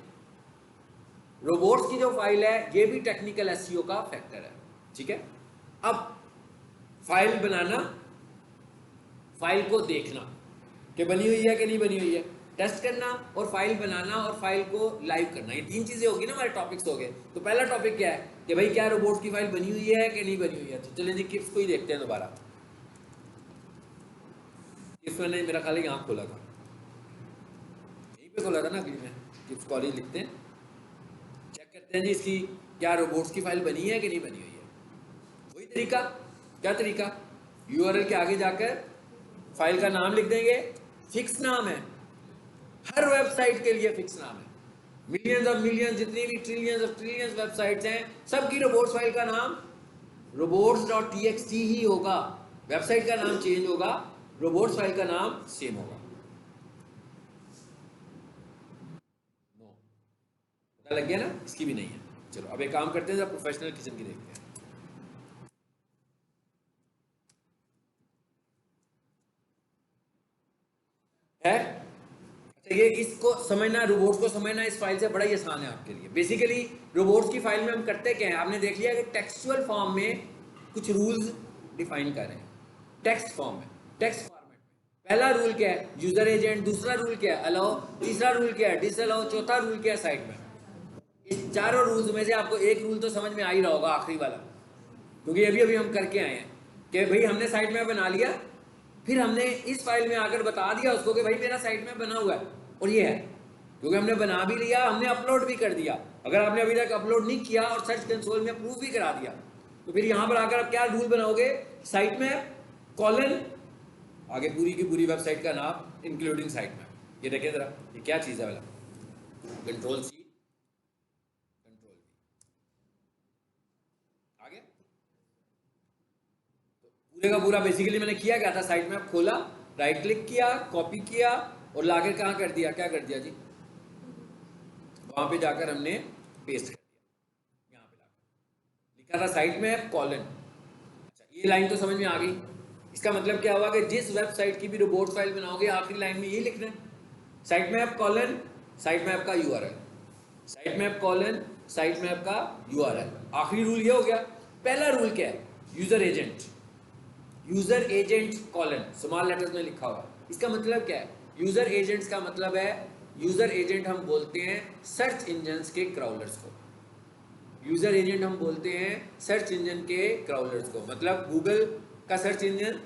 रोबोट्स की जो फाइल है ये भी टेक्निकल एसईओ का फैक्टर है, ठीक है। अब फाइल बनाना, फाइल को देखना कि बनी हुई है कि नहीं बनी हुई है, टेस्ट करना, और फाइल बनाना और फाइल को लाइव करना, ये तीन चीजें होगी ना, हमारे टॉपिक्स हो गए। तो पहला टॉपिक क्या है कि भाई क्या रोबोट्स की फाइल बनी हुई है कि नहीं बनी हुई है। तो चलिए जी किप्स को ही देखते हैं दोबारा। किप्स मैंने मेरा ख्याल यहाँ खोला था, यहीं पे खोला था ना, अगली में किप्स कॉलेज लिखते हैं, चेक करते हैं जी इसकी क्या रोबोट्स की फाइल बनी है कि नहीं बनी हुई है। वही तरीका, क्या तरीका? URL के आगे जाकर फाइल का नाम लिख देंगे, फिक्स नाम है, हर वेबसाइट के लिए फिक्स नाम है। मिलियंस ऑफ मिलियंस, जितनी भी ट्रिलियंस ऑफ ट्रिलियंस वेबसाइट्स हैं, सबकी रोबोट्स फाइल का नाम robots.txt ही होगा। वेबसाइट का नाम चेंज होगा, रोबोट्स फाइल का नाम सेम होगा। नो, पता लग गया ना? इसकी भी नहीं है। चलो अब एक काम करते हैं, प्रोफेशनल किचन की देखते हैं। है अच्छा, ये इसको समझना, रोबोट्स को समझना इस फाइल से बड़ा ही आसान है आपके लिए। बेसिकली रोबोट्स की फाइल में हम करते क्या हैं? आपने देख लिया कि टेक्सचुअल फॉर्म में कुछ रूल्स डिफाइन कर रहे हैं टेक्स्ट फॉर्म में, टेक्स्ट फॉर्मेट में। पहला रूल क्या है, यूजर एजेंट। दूसरा रूल क्या है, अलाउ। तीसरा रूल क्या है, डिसअलाउ। चौथा रूल क्या है, साइट में। इस चारों रूल्स में से आपको एक रूल तो समझ में आ ही रहा होगा, आखिरी वाला, क्योंकि अभी अभी हम करके आए हैं कि भाई हमने साइट मैप बना लिया, फिर हमने इस फाइल में आकर बता दिया उसको कि भाई मेरा साइट मैप बना हुआ है और ये है, क्योंकि हमने बना भी लिया, हमने अपलोड भी कर दिया। अगर आपने अभी तक अपलोड नहीं किया और सर्च कंसोल में प्रूफ भी करा दिया, तो फिर यहां पर आकर आप क्या रूल बनाओगे, साइट मैप कॉलन, आगे पूरी की पूरी वेबसाइट का नाम इंक्लूडिंग साइट मैप। ये देखें जरा, ये क्या चीज है वाला, कंट्रोल सी कंट्रोल वी, आगे पूरे का पूरा बेसिकली मैंने किया क्या था, साइट मैप खोला, राइट क्लिक किया, कॉपी किया और लाकर कहां कर दिया, क्या कर दिया जी, वहां पे जाकर हमने पेस्ट कर दिया। यहाँ पे लाकर लिखा था साइट मैप कॉलन। अच्छा, ये लाइन तो समझ में आ गई। इसका मतलब क्या हुआ कि जिस वेबसाइट की भी रिपोर्ट फाइल बनाओगे आखिरी लाइन में ये लिखना है, site map colon site map का URL, site map colon site map का यूआरएल। आखिरी रूल ये हो गया। पहला रूल क्या है, user agent, user agent colon small letters में लिखा हुआ। इसका मतलब क्या है, यूजर एजेंट्स का मतलब है, यूजर एजेंट हम बोलते हैं सर्च इंजन्स के क्राउलर्स को। यूजर एजेंट हम बोलते हैं सर्च इंजन के क्राउलर्स को, मतलब गूगल का सर्च इंजन,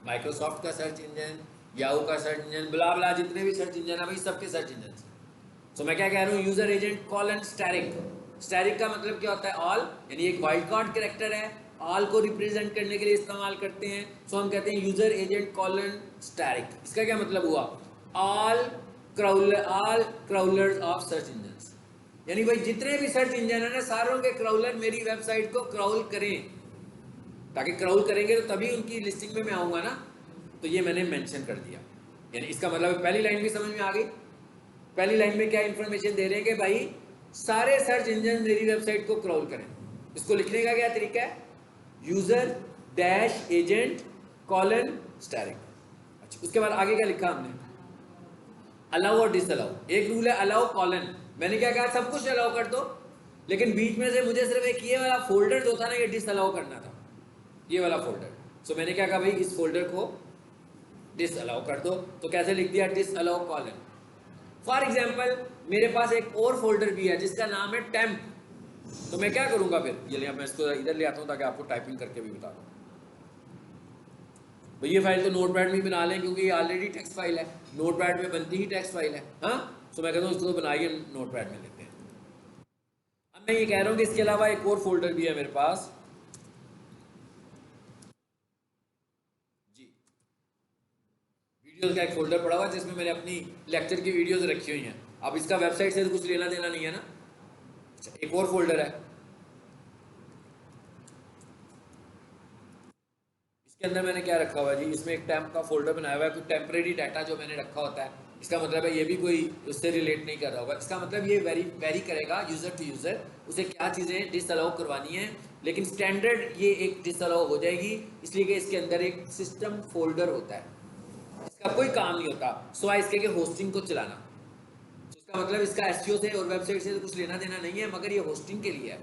माइक्रोसॉफ्ट का सर्च इंजन, याहू का सर्च इंजन, ब्ला ब्ला, जितने भी सर्च इंजन है भाई सबके सर्च इंजन। तो मैं क्या कह रहा हूँ, user agent colon asterisk. Asterisk का मतलब क्या होता है, ऑल, यानी एक वाइल्ड कार्ड कैरेक्टर है, ऑल को रिप्रेजेंट करने के लिए इस्तेमाल करते हैं। सो हम कहते हैं यूजर एजेंट कॉलन स्टैरिक। इसका क्या मतलब हुआ, ऑल क्राउलर्स ऑफ सर्च इंजन, यानी भाई जितने भी सर्च इंजन है ना, सारों के क्राउलर मेरी वेबसाइट को क्राउल करें, ताकि क्राउल करेंगे तो तभी उनकी लिस्टिंग में मैं आऊंगा ना। तो ये मैंने मेंशन कर दिया, यानी इसका मतलब पहली लाइन भी समझ में आ गई। पहली लाइन में क्या इंफॉर्मेशन दे रहे हैं कि भाई सारे सर्च इंजन मेरी वेबसाइट को क्राउल करें। इसको लिखने का क्या तरीका है, user dash agent colon asterisk. अच्छा, उसके बाद आगे क्या लिखा हमने, अलाउ और डिसअलाउ। एक रूल है अलाउ कॉलन, मैंने क्या कहा, सब कुछ अलाउ कर दो, लेकिन बीच में से मुझे सिर्फ एक ये वाला फोल्डर जो था ना, ये डिसअलाउ करना था, ये वाला फोल्डर। सो मैंने क्या कहा भाई, इस फोल्डर को डिसअलाउ कर दो। तो कैसे लिख दिया, डिसअलाउ कॉलन। फॉर एग्जाम्पल मेरे पास एक और फोल्डर भी है जिसका नाम है टेम्प, तो मैं क्या करूंगा फिर, ये मैं इसको इधर ले आता हूं ताकि आपको टाइपिंग करके भी बता दूं। तो ये फाइल तो नोटपैड में बना लें, क्योंकि ये ऑलरेडी टेक्स्ट फाइल है, नोटपैड में बनती ही टेक्स्ट फाइल है। हाँ, तो मैं कहता हूँ इसको बनाइए नोटपैड में लेते हैं। अब मैं ये कह रहा हूँ कि इसके अलावा एक और फोल्डर भी है मेरे पास जी, वीडियोस का एक फोल्डर पड़ा हुआ है जिसमें मैंने अपनी लेक्चर की वीडियोस रखी हुई हैं। अब इसका वेबसाइट से तो कुछ लेना देना नहीं है ना। एक और फोल्डर है, इसके अंदर मैंने क्या रखा हुआ है जी, इसमें एक टेम्प का फोल्डर बनाया हुआ है, कुछ टेम्परेरी डाटा जो मैंने रखा होता है। इसका मतलब है ये भी कोई उससे रिलेट नहीं कर रहा होगा। इसका मतलब ये वेरी करेगा यूजर टू यूजर, उसे क्या चीज़ें डिसअलाउ करवानी है, लेकिन स्टैंडर्ड ये एक डिसअलाउ हो जाएगी, इसलिए कि इसके अंदर एक सिस्टम फोल्डर होता है, इसका कोई काम नहीं होता सिवाय इसके कि होस्टिंग को चलाना। तो इसका मतलब इसका एसईओ से और वेबसाइट से तो कुछ लेना देना नहीं है, मगर ये होस्टिंग के लिए है।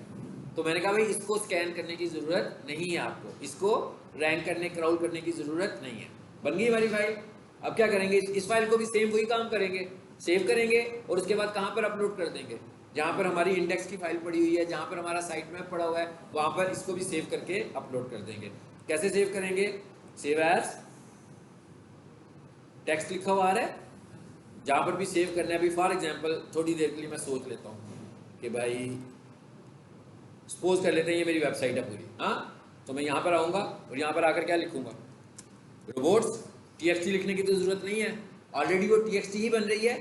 तो मैंने कहा भाई इसको स्कैन करने की ज़रूरत नहीं है आपको, इसको रैंक करने क्राउल करने की ज़रूरत नहीं है। बन गई हमारी फाइल। अब क्या करेंगे, इस फाइल को भी सेम वही काम करेंगे, सेव करेंगे और उसके बाद कहाँ पर अपलोड कर देंगे, जहाँ पर हमारी इंडेक्स की फाइल पड़ी हुई है, जहाँ पर हमारा साइट मैप पड़ा हुआ है, वहाँ पर इसको भी सेव करके अपलोड कर देंगे। कैसे सेव करेंगे, सेव एज टेक्स्ट लिखा हुआ आ रहा है, जहाँ पर भी सेव करना है। अभी फॉर एग्जाम्पल थोड़ी देर के लिए मैं सोच लेता हूँ कि भाई सपोज कर लेते हैं ये मेरी वेबसाइट है पूरी, हाँ, तो मैं यहाँ पर आऊँगा और यहाँ पर आकर क्या लिखूँगा, रोबोट्स। txt लिखने की तो ज़रूरत नहीं है, ऑलरेडी वो txt ही बन रही है।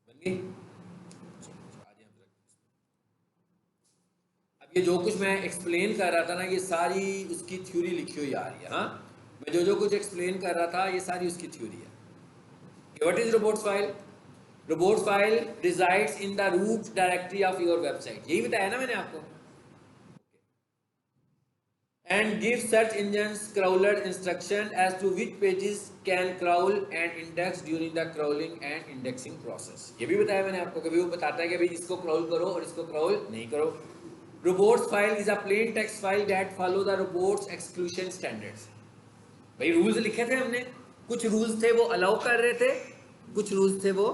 बन गई। अब ये जो कुछ मैं एक्सप्लेन कर रहा था ना, ये सारी उसकी थ्योरी लिखी हुई आ रही है। हाँ, मैं जो कुछ एक्सप्लेन कर रहा था ये सारी उसकी थ्योरी है। What is robots file, robot file resides in the root directory of your website, यही बताया ना मैंने आपको। and give search engines crawler instruction as to which pages can crawl and index during the crawling and indexing process। ये भी बताया मैंने आपको, कभी वो बताता है कि भाई इसको क्रॉल करो और इसको क्रॉल नहीं करो। robots file is a plain text file that follow the robots exclusion standards। भाई रूल्स लिखे थे हमने, कुछ रूल्स थे वो अलाउ कर रहे थे, कुछ रूल्स थे वो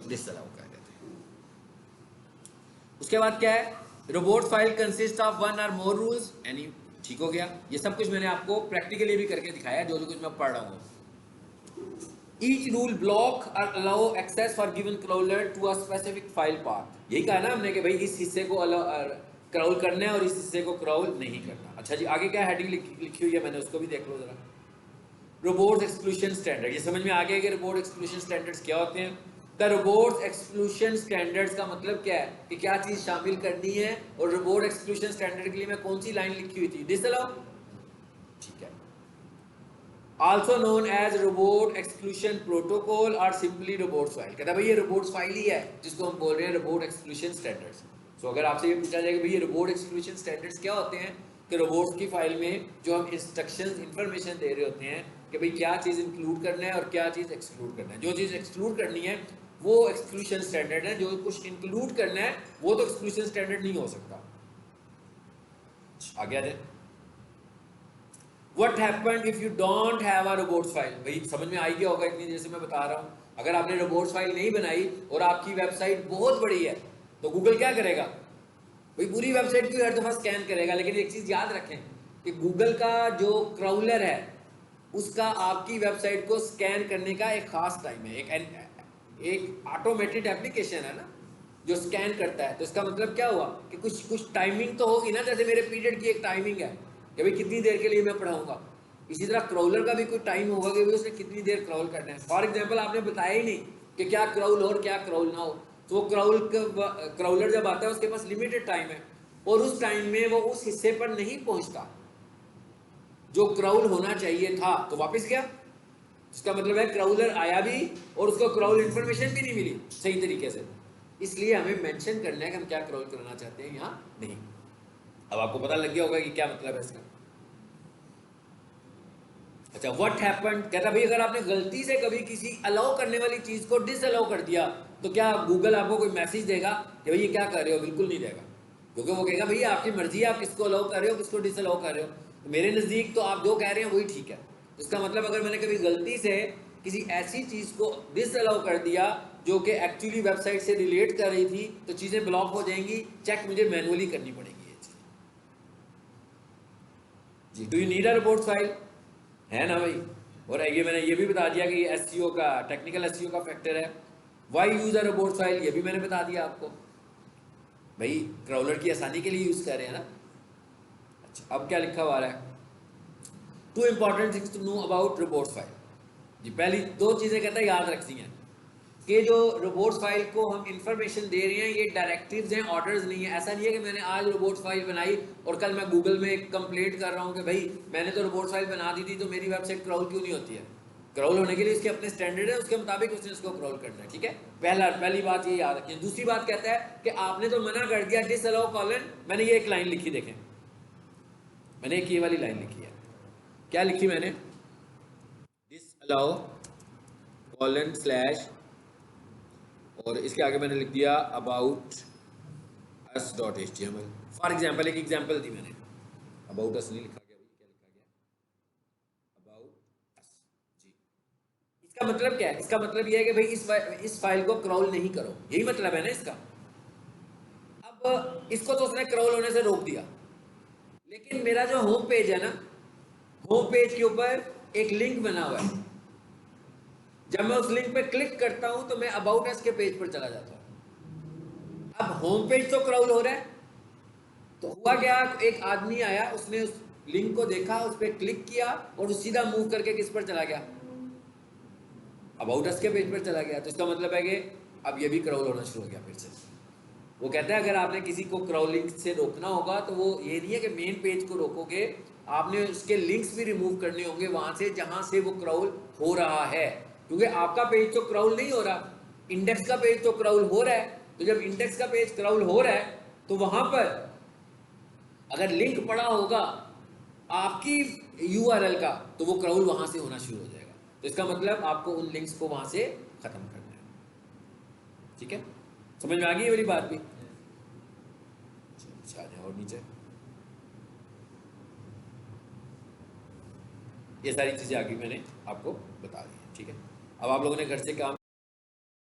डिसअलाउ कर रहे थे। उसके बाद क्या है, robot file consist of one और मोर रूल्स एनी। ठीक हो गया, ये सब कुछ मैंने आपको प्रैक्टिकली भी करके दिखाया, जो कुछ मैं पढ़ रहा हूँ। Each rule block or allow access for given crawler to a specific file path. यही कहा ना हमने कि भाई इस हिस्से को क्राउल करना है और इस हिस्से को क्राउल नहीं करना। अच्छा जी, आगे क्या हेडिंग लिखी हुई है, मैंने उसको भी देख लो जरा। रोबोट एक्सक्लूशन स्टैंडर्ड, ये समझ में आ गया कि रोबोट एक्सक्लूशन स्टैंडर्ड्स क्या होते हैं। द रोबोट एक्सक्लूशन स्टैंडर्ड्स का मतलब क्या है कि क्या चीज शामिल करनी है, और रोबोट एक्सक्लूशन स्टैंडर्ड के लिए मैं कौन सी लाइन लिखी हुई थी, डिसअलाउ। ठीक है, also known as robot exclusion protocol or simply robots file. कहता भाई ये रोबोट्स फाइल ही है जिसको हम बोल रहे हैं रोबोट एक्सक्लूशन स्टैंडर्ड्स। सो अगर आपसे ये पूछा जाए कि भाई ये रोबोट एक्सक्लूशन स्टैंडर्ड्स क्या होते हैं, कि रोबोट्स की फाइल में जो हम इंस्ट्रक्शंस इंफॉर्मेशन दे रहे होते हैं कि भाई क्या चीज़ इंक्लूड करना है और क्या चीज़ एक्सक्लूड करना है। जो चीज़ एक्सक्लूड करनी है वो एक्सक्लूशन स्टैंडर्ड है, जो कुछ इंक्लूड करना है वो तो एक्सक्लूशन स्टैंडर्ड नहीं हो सकता। आगे आ जाए, What happened if you don't have a robots file? भाई समझ में आ गया होगा इतनी देर से मैं बता रहा हूँ। अगर आपने रोबोट्स फाइल नहीं बनाई और आपकी वेबसाइट बहुत बड़ी है तो गूगल क्या करेगा, भाई पूरी वेबसाइट को हर दफा स्कैन करेगा। लेकिन एक चीज याद रखें कि गूगल का जो क्राउलर है उसका आपकी वेबसाइट को स्कैन करने का एक खास टाइम है, एक ऑटोमेटेड एप्लीकेशन है ना जो स्कैन करता है। तो इसका मतलब क्या हुआ कि कुछ टाइमिंग तो होगी ना, जैसे मेरे पीरियड की एक टाइमिंग है कि भाई कितनी देर के लिए मैं पढ़ाऊंगा, इसी तरह क्राउलर का भी कोई टाइम होगा कि भाई उसने कितनी देर क्राउल करना है। फॉर एग्जांपल आपने बताया ही नहीं कि क्या क्राउल हो और क्या क्राउल ना हो, तो वो क्राउलर जब आता है उसके पास लिमिटेड टाइम है और उस टाइम में वो उस हिस्से पर नहीं पहुंचता जो क्राउल होना चाहिए था, तो वापस गया। इसका मतलब है क्राउलर आया भी और उसको क्राउल इंफॉर्मेशन भी नहीं मिली सही तरीके से। इसलिए हमें मेंशन करना है कि हम क्या क्राउल करना चाहते हैं, यहाँ नहीं। अब आपको पता लग गया होगा कि क्या मतलब है इसका। अच्छा, व्हाट हैपेंड, कहता भाई अगर आपने गलती से कभी किसी अलाउ करने वाली चीज को डिसअलाउ कर दिया तो क्या गूगल आपको कोई मैसेज देगा कि भाई ये क्या कर रहे हो? बिल्कुल नहीं देगा, क्योंकि वो कहेगा भैया आपकी मर्जी है, आप किसको अलाउ कर रहे हो किसको डिसअलाउ कर रहे हो। तो मेरे नज़दीक तो आप जो कह रहे हैं वही ठीक है। तो इसका मतलब अगर मैंने कभी गलती से किसी ऐसी चीज़ को डिसअलाउ कर दिया जो कि एक्चुअली वेबसाइट से रिलेट कर रही थी तो चीज़ें ब्लॉक हो जाएंगी, चेक मुझे मैनुअली करनी पड़ेगी ये चीज़। जी, do you need a report file, है ना भाई। और ये मैंने ये भी बता दिया कि एसईओ का, टेक्निकल एसईओ का फैक्टर है। Why use a robot file, ये भी मैंने बता दिया आपको, भाई क्राउलर की आसानी के लिए यूज कर रहे हैं ना। अच्छा, अब क्या लिखा हुआ है, two important things to know about robot file. जी, पहली दो चीजें कहता है याद रखनी है कि जो रोबोट फाइल को हम इंफॉर्मेशन दे रहे हैं ये डायरेक्टिव्स हैं, ऑर्डर्स नहीं है। ऐसा नहीं है कि मैंने आज रोबोट फाइल बनाई और कल मैं गूगल में एक कंप्लेंट कर रहा हूँ कि भाई मैंने तो रोबोट फाइल बना दी थी तो मेरी वेबसाइट क्राउल क्यों नहीं होती है। क्राउल होने के लिए इसके अपने स्टैंडर्ड है, उसके मुताबिक उसने इसको क्राउल करना है। ठीक है, पहली बात ये याद रखिए। दूसरी बात कहता है कि आपने तो मना कर दिया डिसअलाउ कॉलन, मैंने ये एक लाइन लिखी, देखें मैंने एक ये वाली लाइन लिखी है, क्या लिखी मैंने, डिसअलाउ कॉलन स्लैश और इसके आगे मैंने लिख दिया about us dot html। For example एक एग्जाम्पल दी मैंने, अबाउट अस नहीं लिखा गया भाई, क्या लिखा गया, अबाउट अस। जी, इसका मतलब क्या है, इसका मतलब यह है कि भाई इस फाइल को क्रॉल नहीं करो, यही मतलब है ना इसका। अब इसको तो उसने क्रॉल होने से रोक दिया, लेकिन मेरा जो होम पेज है ना, होम पेज के ऊपर एक लिंक बना हुआ है, जब मैं उस लिंक पे क्लिक करता हूं तो मैं अबाउट अस के पेज पर चला जाता हूं। अब होम पेज तो क्राउल हो रहा है, तो हुआ क्या, एक आदमी आया, उसने उस लिंक को देखा, उस पर क्लिक किया और सीधा मूव करके किस पर चला गया, अबाउट अस के पेज पर चला गया। तो इसका मतलब है कि अब ये भी क्राउल होना शुरू हो गया फिर से। वो कहता है अगर आपने किसी को क्राउलिंग से रोकना होगा तो वो ये नहीं है कि मेन पेज को रोकोगे, आपने उसके लिंक्स भी रिमूव करने होंगे वहां से जहां से वो क्राउल हो रहा है, क्योंकि आपका पेज तो क्राउल नहीं हो रहा, इंडेक्स का पेज तो क्राउल हो रहा है। तो जब इंडेक्स का पेज क्राउल हो रहा है तो वहां पर अगर लिंक पड़ा होगा आपकी URL का, तो वो क्राउल वहां से होना शुरू हो जाएगा। तो इसका मतलब आपको उन लिंक्स को वहां से खत्म करना है। ठीक है, समझ में आ गई ये वाली बात भी? अच्छा, आ जाए और नीचे। ये सारी चीजें आगे मैंने आपको बता दी है। ठीक है, अब आप लोगों ने घर से काम